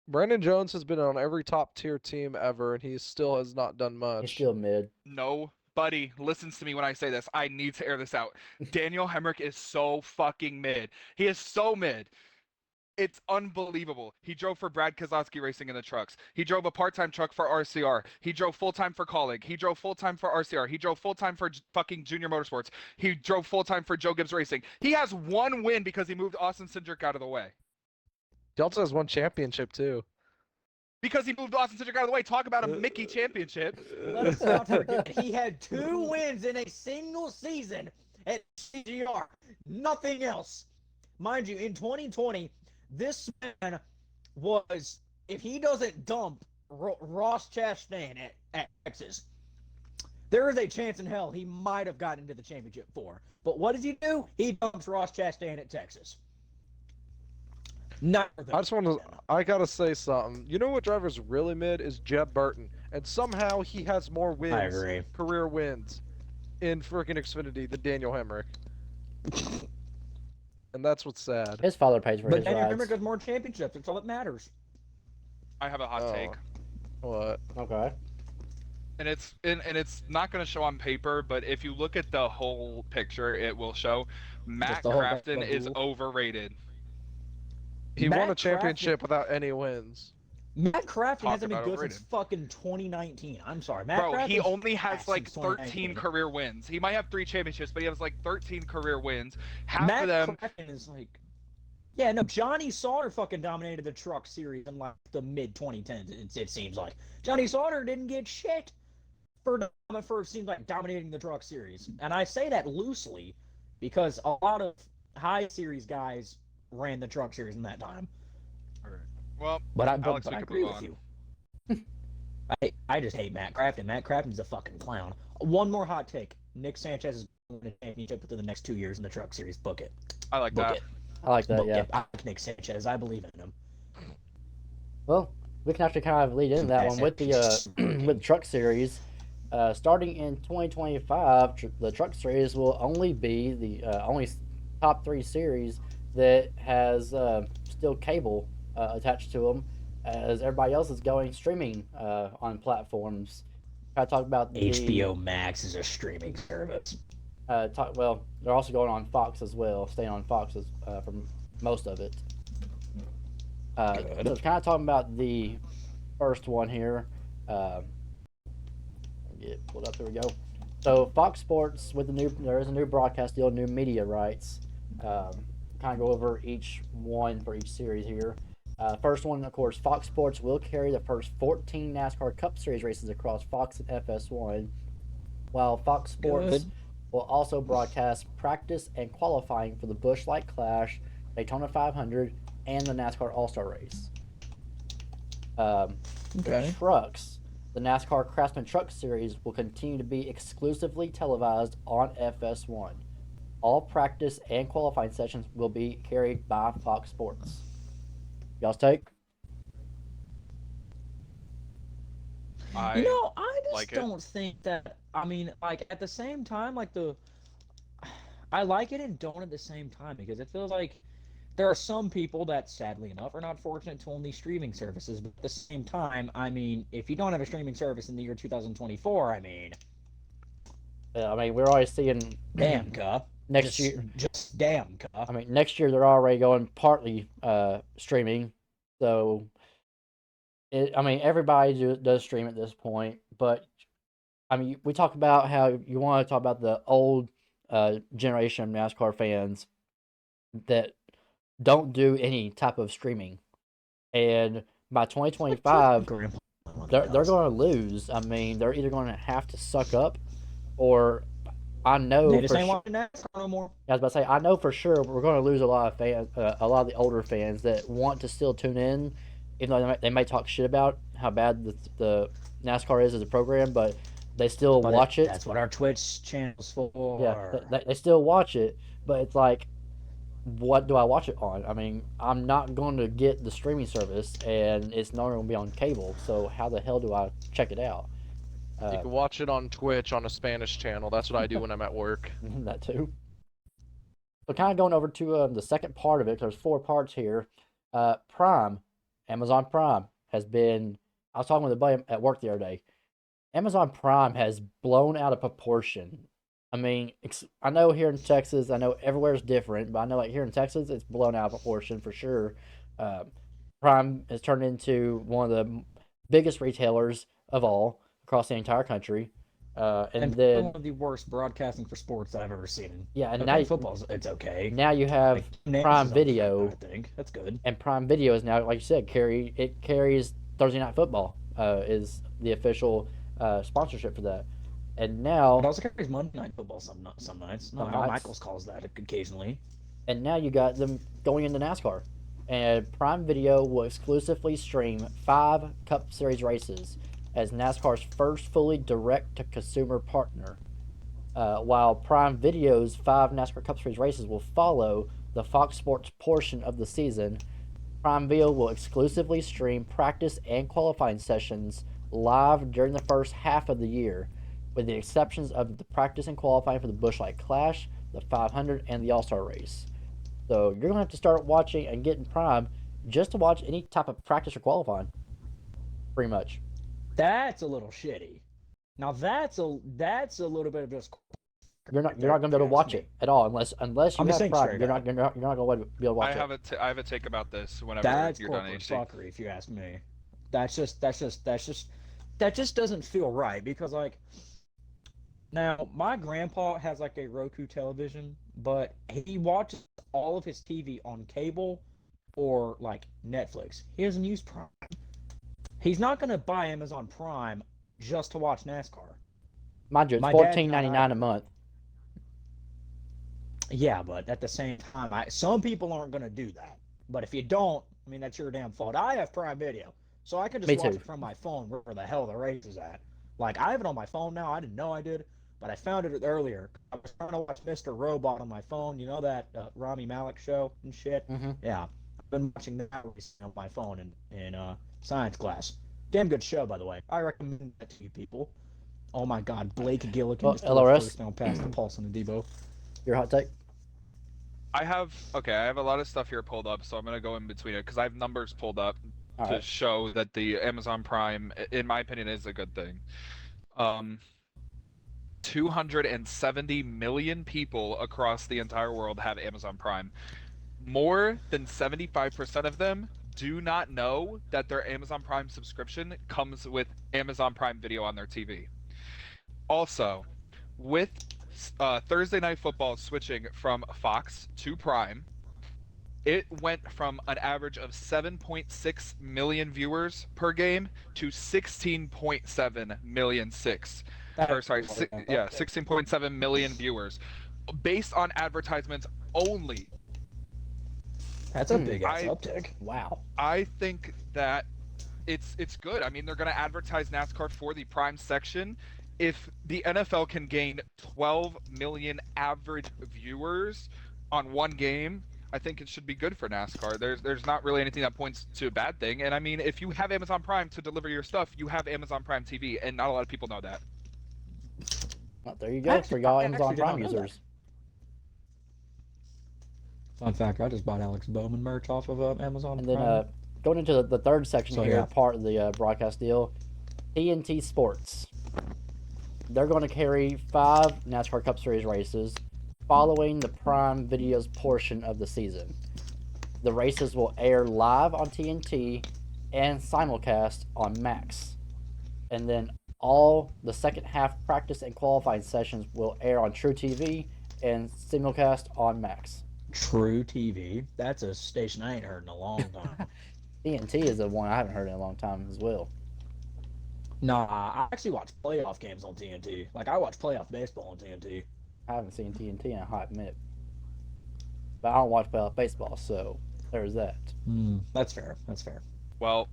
[SPEAKER 1] Brandon Jones has been on every top tier team ever, and he still has not done much.
[SPEAKER 3] He's still mid.
[SPEAKER 4] Nobody listens to me when I say this. I need to air this out. Daniel Hemrick is so fucking mid. He is so mid. It's unbelievable. He drove for Brad Kozlowski Racing in the trucks. He drove a part-time truck for RCR. He drove full-time for Colleague. He drove full-time for RCR. He drove full-time for fucking Junior Motorsports. He drove full-time for Joe Gibbs Racing. He has 1 win because he moved Austin Cindric out of the way.
[SPEAKER 1] He also has one championship too.
[SPEAKER 4] Because he moved Austin Cindric out of the way. Talk about a Mickey championship.
[SPEAKER 2] Let's not forget, he had 2 wins in a single season at CGR. Nothing else. Mind you, in 2020, this man was, if he doesn't dump Ross Chastain at Texas, there is a chance in hell he might have gotten into the championship 4. But what does he do? He dumps Ross Chastain at Texas. Neither.
[SPEAKER 1] I just want to. I gotta say something. You know what driver's really mid is Jeb Burton, and somehow he has more
[SPEAKER 2] I
[SPEAKER 1] wins,
[SPEAKER 2] agree.
[SPEAKER 1] career wins, in freaking Xfinity than Daniel Hemrick, and that's what's sad.
[SPEAKER 3] His father pays for
[SPEAKER 2] But
[SPEAKER 3] his
[SPEAKER 2] Daniel
[SPEAKER 3] rides.
[SPEAKER 2] Hemrick has more championships. That's all that matters.
[SPEAKER 4] I have a hot take.
[SPEAKER 1] Oh, what?
[SPEAKER 3] Okay.
[SPEAKER 4] And it's not going to show on paper, but if you look at the whole picture, it will show Matt
[SPEAKER 2] the whole
[SPEAKER 4] Crafton
[SPEAKER 2] goddamn
[SPEAKER 4] is
[SPEAKER 2] rule.
[SPEAKER 4] overrated.
[SPEAKER 1] He won a
[SPEAKER 2] Matt
[SPEAKER 1] championship without any wins.
[SPEAKER 2] Matt Crafton
[SPEAKER 4] Talk
[SPEAKER 2] hasn't been
[SPEAKER 4] about
[SPEAKER 2] good
[SPEAKER 4] overrated.
[SPEAKER 2] since fucking 2019. I'm sorry, Matt
[SPEAKER 4] Bro,
[SPEAKER 2] Crafton's
[SPEAKER 4] he only has
[SPEAKER 2] ass
[SPEAKER 4] like
[SPEAKER 2] since
[SPEAKER 4] 13
[SPEAKER 2] 2019.
[SPEAKER 4] career wins. He might have 3 championships, but he has like 13 career wins. Half
[SPEAKER 2] Matt
[SPEAKER 4] of them.
[SPEAKER 2] Crafton is like, yeah, no, Johnny Sauter fucking dominated the truck series in like the mid 2010s. It seems like Johnny Sauter didn't get shit for it seems like dominating the truck series, and I say that loosely because a lot of high series guys ran the truck series in that time.
[SPEAKER 4] Well,
[SPEAKER 2] But I
[SPEAKER 4] Alex, we
[SPEAKER 2] I
[SPEAKER 4] can
[SPEAKER 2] agree
[SPEAKER 4] move
[SPEAKER 2] with
[SPEAKER 4] on.
[SPEAKER 2] you. I just hate Matt Crafton. Matt Crafton's a fucking clown. One more hot take: Nick Sanchez is going to win a championship within the next 2 years in the truck series. Book it.
[SPEAKER 4] I like
[SPEAKER 2] Book
[SPEAKER 4] that.
[SPEAKER 2] it.
[SPEAKER 3] I like that.
[SPEAKER 2] Book
[SPEAKER 3] Yeah.
[SPEAKER 2] it. I like Nick Sanchez. I believe in him.
[SPEAKER 3] Well, we can actually kind of lead into that one with the with the truck series. Starting in 2025, the truck series will only be the only top 3 series that has still cable attached to them, as everybody else is going streaming on platforms. I talk about the
[SPEAKER 2] HBO Max is a streaming service.
[SPEAKER 3] well, they're also going on Fox as well, staying on Fox for most of it. So kind of talking about the first one here. Get pulled up. There we go. So Fox Sports with there is a new broadcast deal, new media rights. Kind of go over each one for each series here. First one, of course, Fox Sports will carry the first 14 NASCAR Cup Series races across Fox and FS1, while Fox Sports will also broadcast practice and qualifying for the Busch Light Clash, Daytona 500, and the NASCAR All-Star Race. The trucks, the NASCAR Craftsman Truck Series will continue to be exclusively televised on FS1. All practice and qualifying sessions will be carried by Fox Sports. Y'all's take?
[SPEAKER 4] I
[SPEAKER 2] I don't think that. I mean, like at the same time, I like it and don't at the same time because it feels like there are some people that, sadly enough, are not fortunate to own these streaming services. But at the same time, I mean, if you don't have a streaming service in the year 2024, I mean,
[SPEAKER 3] Yeah, I mean, we're already seeing
[SPEAKER 2] damn, cuh.
[SPEAKER 3] next year.
[SPEAKER 2] Just damn, cuh.
[SPEAKER 3] I mean, next year they're already going partly streaming, so I mean, everybody does stream at this point. But I mean, we talk about how you want to talk about the old generation of NASCAR fans that don't do any type of streaming, and by 2025, they're going to lose. I mean, they're either going to have to suck up, or I know
[SPEAKER 2] They just
[SPEAKER 3] for
[SPEAKER 2] ain't
[SPEAKER 3] sure.
[SPEAKER 2] watching NASCAR no more.
[SPEAKER 3] I was about to say, I know for sure we're going to lose a lot of fans, a lot of the older fans that want to still tune in, even though they may talk shit about how bad the NASCAR is as a program, but they still watch it.
[SPEAKER 2] That's what our Twitch channel's for.
[SPEAKER 3] Yeah, they still watch it, but it's like, what do I watch it on? I mean, I'm not going to get the streaming service, and it's not going to be on cable, so how the hell do I check it out?
[SPEAKER 1] You can watch it on Twitch on a Spanish channel. That's what I do when I'm at work.
[SPEAKER 3] That too. So kind of going over to the second part of it, there's 4 parts here. Prime, Amazon Prime has been, I was talking with a buddy at work the other day. Amazon Prime has blown out of proportion. I mean, I know here in Texas, I know everywhere is different, but I know like here in Texas, it's blown out of proportion for sure. Prime has turned into one of the biggest retailers of all across the entire country. And then
[SPEAKER 2] one of the worst broadcasting for sports I've ever seen.
[SPEAKER 3] yeah, and
[SPEAKER 2] Okay,
[SPEAKER 3] now
[SPEAKER 2] football's it's okay.
[SPEAKER 3] now you have
[SPEAKER 2] Names
[SPEAKER 3] Prime
[SPEAKER 2] is on
[SPEAKER 3] Video,
[SPEAKER 2] I think that's good.
[SPEAKER 3] and Prime Video is now, like you said, carries Thursday Night Football is the official sponsorship for that. And now
[SPEAKER 2] It also carries Monday Night Football some nights. No,
[SPEAKER 3] nights.
[SPEAKER 2] Michaels calls that occasionally.
[SPEAKER 3] And now you got them going into NASCAR. And Prime Video will exclusively stream 5 Cup Series races as NASCAR's first fully direct-to-consumer partner. While Prime Video's 5 NASCAR Cup Series races will follow the Fox Sports portion of the season, Prime Video will exclusively stream practice and qualifying sessions live during the first half of the year, with the exceptions of the practice and qualifying for the Busch Light Clash, the 500, and the All Star Race. So you're gonna have to start watching and getting Prime just to watch any type of practice or qualifying, pretty much.
[SPEAKER 2] That's a little shitty. Now that's a little bit of just.
[SPEAKER 3] You're not gonna be able to watch it at all unless you
[SPEAKER 2] I'm
[SPEAKER 3] have
[SPEAKER 2] just saying
[SPEAKER 3] Prime.
[SPEAKER 2] straight
[SPEAKER 3] You're
[SPEAKER 2] up.
[SPEAKER 3] not gonna be able to watch
[SPEAKER 4] I
[SPEAKER 3] it.
[SPEAKER 4] have a take about this whenever
[SPEAKER 2] That's
[SPEAKER 4] you're done,
[SPEAKER 2] corporate
[SPEAKER 4] HC.
[SPEAKER 2] fuckery, if you ask me. That just doesn't feel right because like now my grandpa has like a Roku television, but he watches all of his TV on cable or like Netflix. He doesn't use Prime. He's not gonna buy Amazon Prime just to watch NASCAR.
[SPEAKER 3] Mind you, it's
[SPEAKER 2] My dad's not
[SPEAKER 3] $14.99 a
[SPEAKER 2] either.
[SPEAKER 3] month.
[SPEAKER 2] Yeah, but at the same time, some people aren't going to do that. But if you don't, I mean, that's your damn fault. I have Prime Video, so I can just
[SPEAKER 3] Me
[SPEAKER 2] watch
[SPEAKER 3] too.
[SPEAKER 2] it from my phone wherever the hell the race is at. Like, I have it on my phone now. I didn't know I did, but I found it earlier. I was trying to watch Mr. Robot on my phone. You know that Rami Malek show and shit?
[SPEAKER 3] Mm-hmm.
[SPEAKER 2] Yeah. I've been watching that recently on my phone in science class. Damn good show, by the way. I recommend that to you people. Oh my god, Blake Gilligan
[SPEAKER 3] Well,
[SPEAKER 2] just threw a
[SPEAKER 3] LRS?
[SPEAKER 2] first down pass to Paulson and Debo.
[SPEAKER 3] Your hot take?
[SPEAKER 4] I have a lot of stuff here pulled up, so I'm gonna go in between it because I have numbers pulled up
[SPEAKER 3] All
[SPEAKER 4] to
[SPEAKER 3] right.
[SPEAKER 4] show that the Amazon Prime, in my opinion, is a good thing. 270 million people across the entire world have Amazon Prime. More than 75% of them do not know that their Amazon Prime subscription comes with Amazon Prime Video on their TV. Also, with Thursday Night Football switching from Fox to Prime, it went from an average of 7.6 million viewers per game to 16.7 million
[SPEAKER 2] That,
[SPEAKER 4] 16.7 million viewers based on advertisements only.
[SPEAKER 2] That's a big ass
[SPEAKER 4] I-
[SPEAKER 2] uptick.
[SPEAKER 3] Wow.
[SPEAKER 4] I think that it's good. I mean, they're going to advertise NASCAR for the Prime section. If the NFL can gain 12 million average viewers on one game, I think it should be good for NASCAR. There's not really anything that points to a bad thing. And I mean, if you have Amazon Prime to deliver your stuff, you have Amazon Prime TV, and not a lot of people know that.
[SPEAKER 3] Well, there you go for y'all Amazon Prime users.
[SPEAKER 2] Fun fact: I just bought Alex Bowman merch off of Amazon.
[SPEAKER 3] And then
[SPEAKER 2] Prime.
[SPEAKER 3] going into the third section
[SPEAKER 2] So,
[SPEAKER 3] here,
[SPEAKER 2] yeah.
[SPEAKER 3] part of the broadcast deal, TNT Sports. They're going to carry 5 NASCAR Cup Series races following the Prime Video's portion of the season. The races will air live on TNT and simulcast on Max. And then all the second half practice and qualifying sessions will air on True TV and simulcast on Max.
[SPEAKER 2] True TV. That's a station I ain't heard in a long time.
[SPEAKER 3] TNT is the one I haven't heard in a long time as well.
[SPEAKER 2] Nah, I actually watch playoff games on TNT. Like I watch playoff baseball on TNT.
[SPEAKER 3] I haven't seen TNT in a hot minute. But I don't watch playoff baseball, so there's that.
[SPEAKER 2] That's fair. That's fair.
[SPEAKER 4] Well,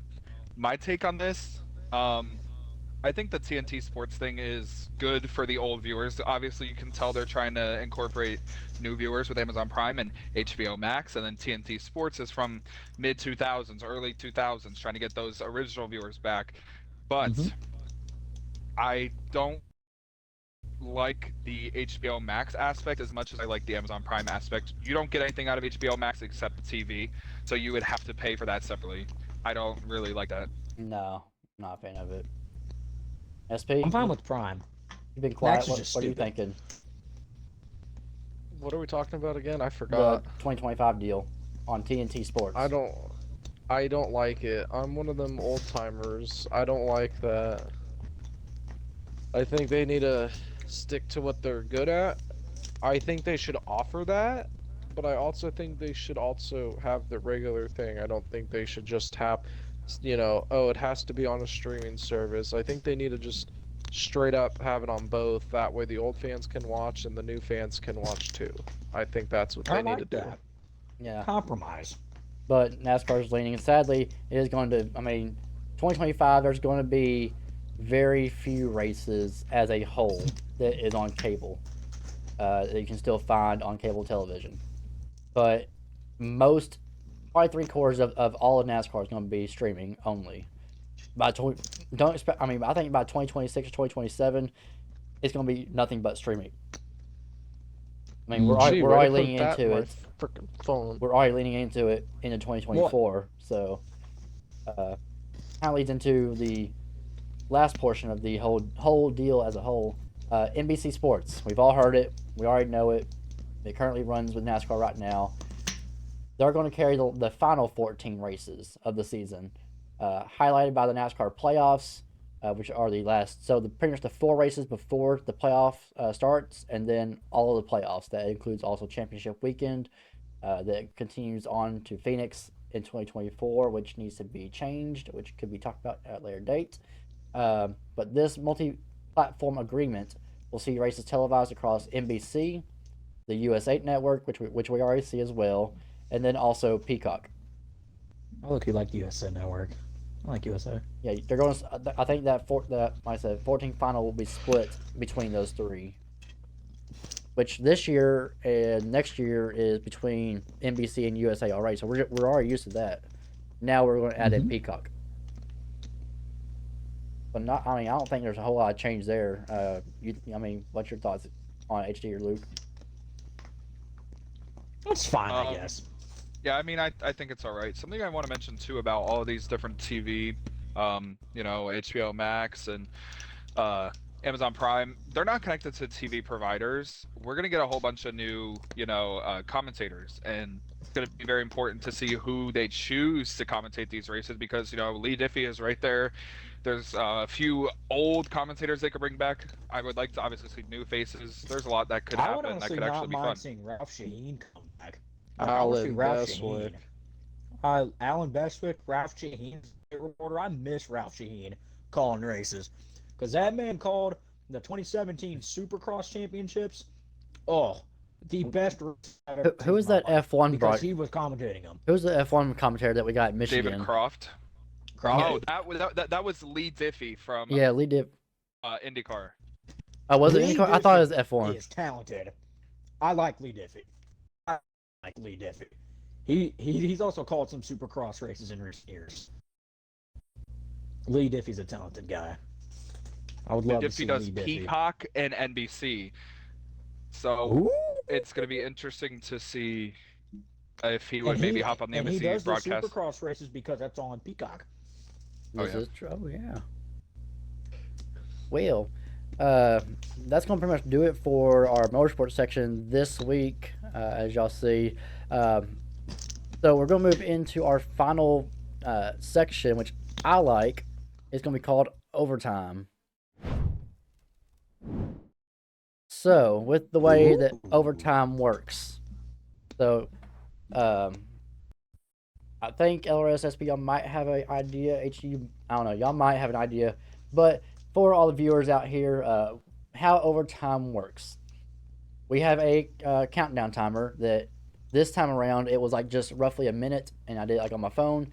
[SPEAKER 4] my take on this, I think the TNT Sports thing is good for the old viewers. Obviously, you can tell they're trying to incorporate new viewers with Amazon Prime and HBO Max, and then TNT Sports is from mid 2000s, early 2000s, trying to get those original viewers back. But I don't like the HBO Max aspect as much as I like the Amazon Prime aspect. You don't get anything out of HBO Max except the TV, so you would have to pay for that separately. I don't really like that.
[SPEAKER 3] No, I'm not a fan of it. SP,
[SPEAKER 2] I'm fine with Prime.
[SPEAKER 3] you've been quiet.
[SPEAKER 2] Max is
[SPEAKER 3] What,
[SPEAKER 2] just
[SPEAKER 3] what are you
[SPEAKER 2] stupid.
[SPEAKER 3] thinking?
[SPEAKER 1] What are we talking about again? I
[SPEAKER 3] The
[SPEAKER 1] forgot.
[SPEAKER 3] 2025 deal on TNT Sports.
[SPEAKER 1] I don't like it. I'm one of them old timers. I don't like that. I think they need to stick to what they're good at. I think they should offer that, but I also think they should also have the regular thing. I don't think they should just have, oh, it has to be on a streaming service. I think they need to just straight up have it on both. That way the old fans can watch and the new fans can watch too. I think that's what they
[SPEAKER 2] I
[SPEAKER 1] need
[SPEAKER 2] like
[SPEAKER 1] to do.
[SPEAKER 2] that.
[SPEAKER 3] Yeah,
[SPEAKER 2] Compromise.
[SPEAKER 3] but NASCAR's leaning. Sadly, it is going to. I mean, 2025. There's going to be very few races as a whole that is on cable. That you can still find on cable television, but most probably 3/4 of all of NASCAR is going to be streaming only. Don't expect. I mean, I think by 2026 or 2027, it's going to be nothing but streaming. I mean,
[SPEAKER 1] Gee,
[SPEAKER 3] we're
[SPEAKER 1] way to
[SPEAKER 3] already
[SPEAKER 1] put
[SPEAKER 3] leaning
[SPEAKER 1] that in
[SPEAKER 3] into
[SPEAKER 1] my
[SPEAKER 3] it.
[SPEAKER 1] freaking phone.
[SPEAKER 3] We're already leaning into it into 2024. So, kind of leads into the last portion of the whole deal as a whole. NBC Sports. We've all heard it. We already know it. It currently runs with NASCAR right now. They're going to carry the final 14 races of the season, highlighted by the NASCAR playoffs, which are the last. So pretty much the 4 races before the playoff starts, and then all of the playoffs. That includes also championship weekend. That continues on to Phoenix in 2024, which needs to be changed, which could be talked about at a later date. But this multi-platform agreement will see races televised across NBC, the US8 network, which we already see as well, and then also Peacock.
[SPEAKER 2] I look, you like USA Network. I like USA.
[SPEAKER 3] Yeah, they're going. I think that like I said, 14 final will be split between those 3. Which this year and next year is between NBC and USA already. So we're already used to that. Now we're going to add in Peacock. But not. I mean, I don't think there's a whole lot of change there. I mean, what's your thoughts on HD or Luke?
[SPEAKER 2] That's fine, I guess.
[SPEAKER 4] Yeah, I mean, I think it's all right. Something I want to mention too about all these different TV, HBO Max and Amazon Prime, they're not connected to TV providers. We're gonna get a whole bunch of new, commentators, and it's gonna be very important to see who they choose to commentate these races because Lee Diffie is right there. There's a few old commentators they could bring back. I would like to obviously see new faces. There's a lot that could
[SPEAKER 2] I would
[SPEAKER 4] happen that
[SPEAKER 2] honestly
[SPEAKER 4] could
[SPEAKER 2] not
[SPEAKER 4] actually be fun.
[SPEAKER 2] mind seeing Ralph Shaheen come back. Like, I want to see
[SPEAKER 1] Alan
[SPEAKER 2] Ralph
[SPEAKER 1] Bestwick.
[SPEAKER 2] Shaheen. Alan Bestwick, Ralph Shaheen's reporter. I miss Ralph Shaheen calling races because that man called the 2017 Supercross Championships. Oh, the best race I've ever
[SPEAKER 3] Who
[SPEAKER 2] seen
[SPEAKER 3] is
[SPEAKER 2] in my
[SPEAKER 3] that
[SPEAKER 2] life
[SPEAKER 3] F1
[SPEAKER 2] because he was commentating them.
[SPEAKER 3] Who's the F1 commentator that we got in Michigan?
[SPEAKER 4] David Croft.
[SPEAKER 2] Croft.
[SPEAKER 4] Oh, that was Lee Diffie from
[SPEAKER 3] Yeah, Lee did.
[SPEAKER 4] IndyCar.
[SPEAKER 3] Oh, was it
[SPEAKER 2] Lee
[SPEAKER 3] IndyCar? I thought it was
[SPEAKER 2] Diffie
[SPEAKER 3] F1.
[SPEAKER 2] is talented. I like Lee Diffie. I like Lee Diffie. He's also called some Supercross races in recent years. Lee Diffie's a talented guy. I would love to see
[SPEAKER 4] Diffie does
[SPEAKER 2] Lee Diffie.
[SPEAKER 4] Peacock and NBC, so
[SPEAKER 2] Ooh.
[SPEAKER 4] it's going to be interesting to see if he would
[SPEAKER 2] And
[SPEAKER 4] maybe hop on the
[SPEAKER 2] and he
[SPEAKER 4] NBC
[SPEAKER 2] does the
[SPEAKER 4] broadcast.
[SPEAKER 2] Supercross races because that's on Peacock.
[SPEAKER 3] This
[SPEAKER 4] yeah.
[SPEAKER 3] is true. Oh, yeah. Well, that's going to pretty much do it for our motorsports section this week, as y'all see. So we're going to move into our final section, which I like. It's going to be called Overtime. So, with the way that overtime works, so I think LRS SB, y'all might have an idea. HU, I don't know, y'all might have an idea, but for all the viewers out here, how overtime works. We have a countdown timer that this time around it was like just roughly a minute, and I did it like on my phone.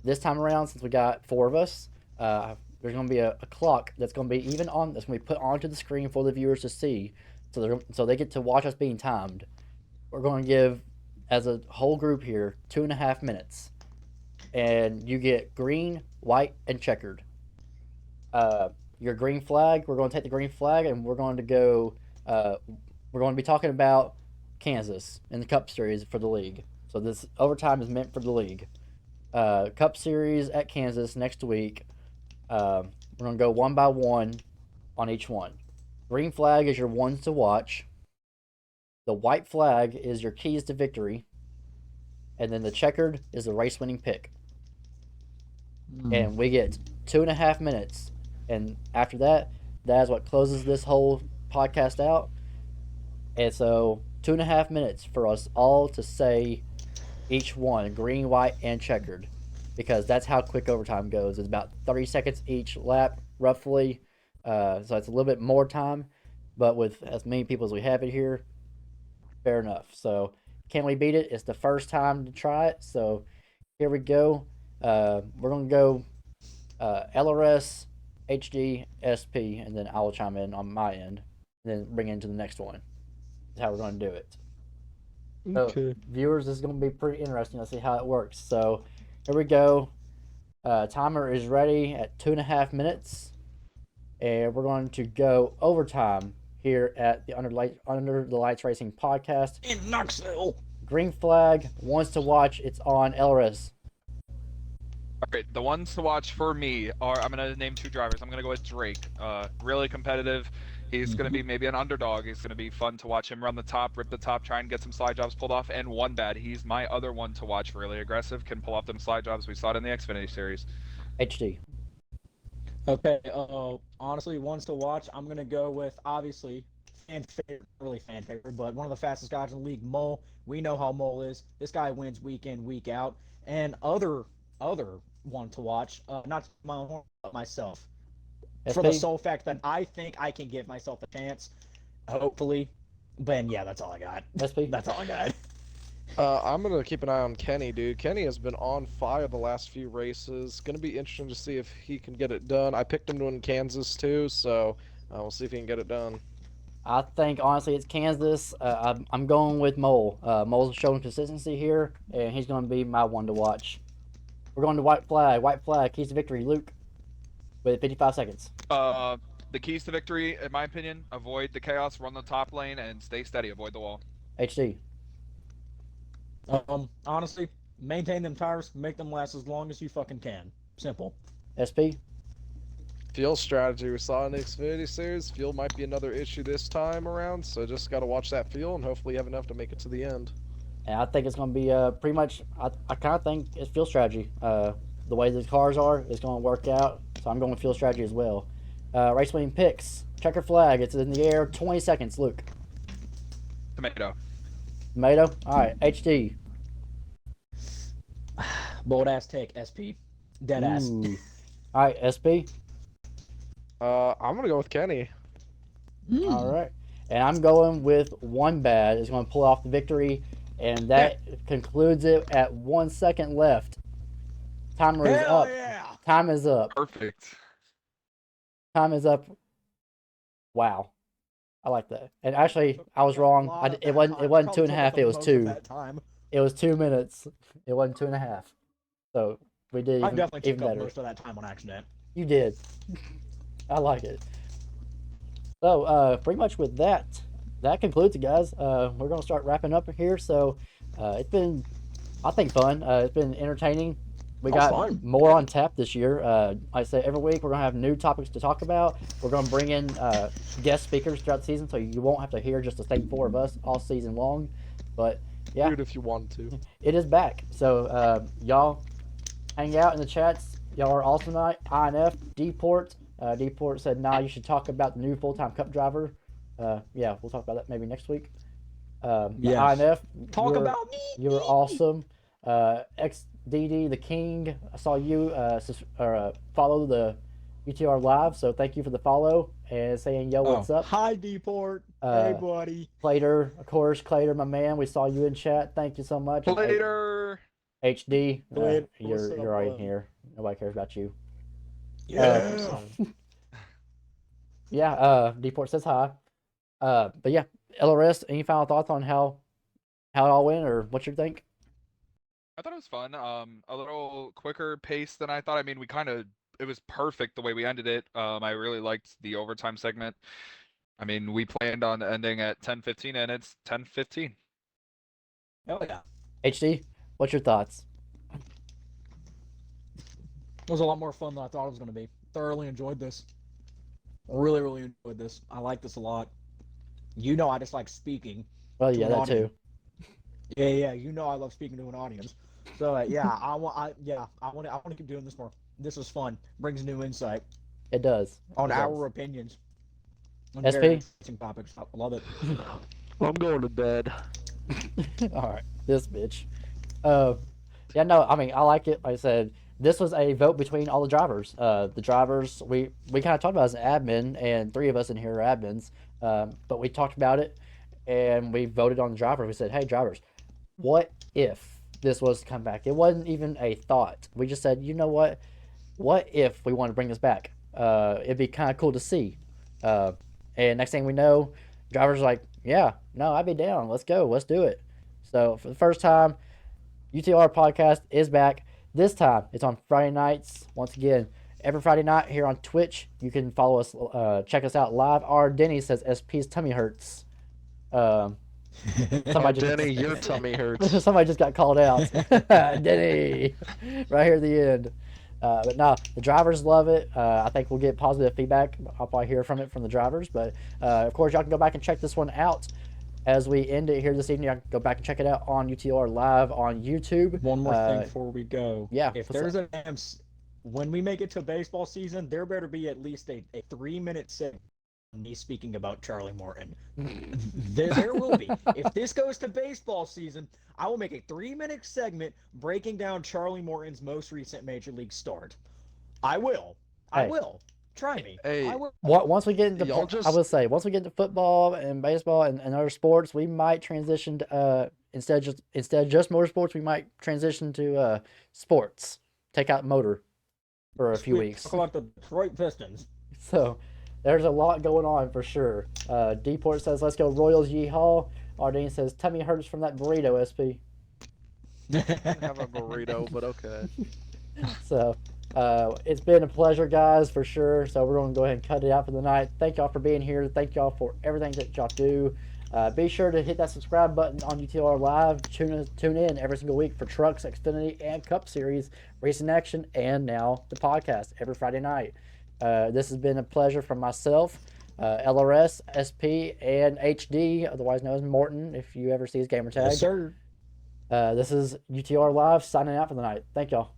[SPEAKER 3] This time around, since we got 4 of us, there's going to be a clock that's going to be that's going to be put onto the screen for the viewers to see, so they get to watch us being timed. We're going to give, as a whole group here, 2.5 minutes, and you get green, white, and checkered. Your green flag, we're going to take the green flag, and we're going to go. We're going to be talking about Kansas in the Cup Series for the league. So this overtime is meant for the league. Cup Series at Kansas next week. We're going to go one by one on each one. Green flag is your ones to watch. The white flag is your keys to victory. And then the checkered is the race winning pick. And we get 2.5 minutes. And after that, that is what closes this whole podcast out. And so 2.5 minutes for us all to say each one, green, white, and checkered. Because that's how quick overtime goes. It's about 30 seconds each lap, roughly. So it's a little bit more time. But with as many people as we have it here, fair enough. So can we beat it? It's the first time to try it. So here we go. We're going to go LRS, HD, SP, and then I will chime in on my end. And then bring it into the next one. That's how we're going to do it. So,
[SPEAKER 1] Okay.
[SPEAKER 3] viewers, this is going to be pretty interesting to see how it works. So, here we go. Timer is ready at 2.5 minutes, and we're going to go overtime here at the Under the Lights Racing podcast.
[SPEAKER 2] In Knoxville.
[SPEAKER 3] Green flag wants to watch. It's on Elris.
[SPEAKER 4] All right, the ones to watch for me are I'm gonna name two drivers. I'm gonna go with Drake. Really competitive. He's gonna be maybe an underdog. He's gonna be fun to watch him run the top, rip the top, try and get some slide jobs pulled off. And one bad. He's my other one to watch. Really aggressive, can pull off them slide jobs. We saw it in the Xfinity series.
[SPEAKER 3] HD.
[SPEAKER 2] Okay, honestly, ones to watch. I'm gonna go with obviously fan favorite, really fan favorite, but one of the fastest guys in the league, Mole. We know how Mole is. This guy wins week in, week out. And other one to watch, not my own horn, but myself, for the
[SPEAKER 3] SP.
[SPEAKER 2] sole fact that I think I can give myself a chance, hopefully. But yeah, that's all I got.
[SPEAKER 3] SP.
[SPEAKER 2] That's all I got.
[SPEAKER 1] I'm gonna keep an eye on Kenny, dude. Kenny has been on fire the last few races. Gonna be interesting to see if he can get it done. I picked him to win Kansas too, so we'll see if he can get it done.
[SPEAKER 3] I think honestly it's Kansas. I'm going with Mole. Mole's showing consistency here, and he's going to be my one to watch. We're going to white flag. White flag. Keys to victory. Luke, with 55 seconds.
[SPEAKER 4] The keys to victory, in my opinion, avoid the chaos, run the top lane, and stay steady. Avoid the wall.
[SPEAKER 3] HD.
[SPEAKER 2] Honestly, maintain them tires, make them last as long as you fucking can. Simple.
[SPEAKER 3] SP.
[SPEAKER 1] Fuel strategy. We saw in the Xfinity series. Fuel might be another issue this time around, so just gotta watch that fuel and hopefully have enough to make it to the end.
[SPEAKER 3] And I think it's going to be pretty much. I kind of think it's field strategy. The way the cars are, it's going to work out. So I'm going with field strategy as well. Race winning picks. Checker flag. It's in the air. 20 seconds. Luke.
[SPEAKER 4] Tomato.
[SPEAKER 3] Tomato. All right. HD.
[SPEAKER 2] Bold ass take, SP. Dead ass.
[SPEAKER 3] Ooh. All right. SP.
[SPEAKER 1] I'm gonna go with Kenny.
[SPEAKER 3] All right. And I'm going with one bad. It's going to pull off the victory. And that concludes it at 1 second left. Timer is
[SPEAKER 2] Hell
[SPEAKER 3] up.
[SPEAKER 2] yeah!
[SPEAKER 3] Time is up.
[SPEAKER 4] Perfect.
[SPEAKER 3] Time is up. Wow. I like that. And actually, I was wrong. It wasn't 2.5. It was 2. It was 2 minutes. It wasn't 2.5. So we did
[SPEAKER 2] I
[SPEAKER 3] even,
[SPEAKER 2] definitely
[SPEAKER 3] even
[SPEAKER 2] took up
[SPEAKER 3] better.
[SPEAKER 2] most of that time on accident.
[SPEAKER 3] You did. I like it. So pretty much with that concludes it, guys. We're gonna start wrapping up here. So it's been, I think, fun. It's been entertaining. We got
[SPEAKER 2] fun.
[SPEAKER 3] more on tap this year. Like I say, every week we're gonna have new topics to talk about. We're gonna bring in guest speakers throughout the season, so you won't have to hear just the same four of us all season long. But yeah,
[SPEAKER 1] Dude, if you wanted to.
[SPEAKER 3] it is back. So y'all hang out in the chats. Y'all are awesome tonight. INF, D-Port. D-Port said, nah, you should talk about the new full-time cup driver. Yeah, we'll talk about that maybe next week.
[SPEAKER 2] Yes.
[SPEAKER 3] INF,
[SPEAKER 2] Talk about me.
[SPEAKER 3] you were awesome. XDD, the king, I saw you follow the UTLR live, so thank you for the follow and saying, yo, what's up?
[SPEAKER 2] Hi, D-Port. Hey, buddy.
[SPEAKER 3] Clater, of course, Clater, my man, we saw you in chat. Thank you so much. And
[SPEAKER 4] Later.
[SPEAKER 3] HD,
[SPEAKER 2] Clater, what's
[SPEAKER 3] you're
[SPEAKER 2] up,
[SPEAKER 3] already
[SPEAKER 2] bud?
[SPEAKER 3] here. Nobody cares about you.
[SPEAKER 2] Yeah.
[SPEAKER 3] Yeah, D-Port says hi. But yeah, LRS, any final thoughts on how it all went, or what you think?
[SPEAKER 4] I thought it was fun. A little quicker pace than I thought. I mean, it was perfect the way we ended it. I really liked the overtime segment. I mean, we planned on ending at 10:15 and it's 10:15.
[SPEAKER 2] Hell yeah.
[SPEAKER 3] HD, what's your thoughts?
[SPEAKER 2] It was a lot more fun than I thought it was going to be. Thoroughly enjoyed this. Really, really enjoyed this. I like this a lot. You know I just like speaking.
[SPEAKER 3] Well,
[SPEAKER 2] To
[SPEAKER 3] yeah,
[SPEAKER 2] an
[SPEAKER 3] that
[SPEAKER 2] audience.
[SPEAKER 3] too.
[SPEAKER 2] Yeah. You know I love speaking to an audience. So yeah, I want to keep doing this more. This was fun. Brings new insight
[SPEAKER 3] It does.
[SPEAKER 2] on
[SPEAKER 3] It does.
[SPEAKER 2] our opinions. On
[SPEAKER 3] SP?
[SPEAKER 2] very interesting topics. I love it.
[SPEAKER 1] I'm going to bed.
[SPEAKER 3] All right, this bitch. Yeah, no, I mean, I like it. Like I said, this was a vote between all the drivers. The drivers, we kind of talked about it as an admin, and 3 of us in here are admins. But we talked about it, and we voted on the drivers. We said, hey, drivers, what if this was to come back? It wasn't even a thought. We just said, you know what? What if we want to bring this back? It'd be kind of cool to see. And next thing we know, drivers are like, yeah, no, I'd be down. Let's go. Let's do it. So for the first time, UTLR podcast is back. This time it's on Friday nights. Once again, every Friday night here on Twitch. You can follow us, check us out live. Our Denny says SP's tummy hurts. Somebody just,
[SPEAKER 1] Denny, your tummy hurts.
[SPEAKER 3] somebody just got called out. Denny, right here at the end. But no, the drivers love it. I think we'll get positive feedback. I'll probably hear from it from the drivers. But of course, y'all can go back and check this one out as we end it here this evening. Y'all can go back and check it out on UTLR Live on YouTube.
[SPEAKER 2] One more thing before we go.
[SPEAKER 3] Yeah.
[SPEAKER 2] If there's when we make it to baseball season, there better be at least a 3-minute segment me speaking about Charlie Morton. There will be. If this goes to baseball season, I will make a 3-minute segment breaking down Charlie Morton's most recent major league start. I will. I will. Try me.
[SPEAKER 1] Hey,
[SPEAKER 2] I will.
[SPEAKER 3] Once we get into,
[SPEAKER 1] just...
[SPEAKER 3] I will say, once we get into football and baseball and other sports, we might transition to instead of just motorsports, we might transition to sports. Take out motor for a few weeks.
[SPEAKER 2] Talk about the Detroit Pistons.
[SPEAKER 3] So there's a lot going on for sure. Deport says, "Let's go Royals, yeehaw." Ardeen says, "Tummy hurts from that burrito, SP."
[SPEAKER 1] have a burrito, but okay.
[SPEAKER 3] So it's been a pleasure, guys, for sure. So we're going to go ahead and cut it out for the night. Thank y'all for being here. Thank y'all for everything that y'all do. Be sure to hit that subscribe button on UTLR Live. Tune in every single week for Trucks, Xfinity, and Cup Series, Racing Action, and now the podcast every Friday night. This has been a pleasure from myself, LRS, SP, and HD, otherwise known as Morton, if you ever see his gamer tag.
[SPEAKER 2] Yes, sir.
[SPEAKER 3] This is UTR Live signing out for the night. Thank y'all.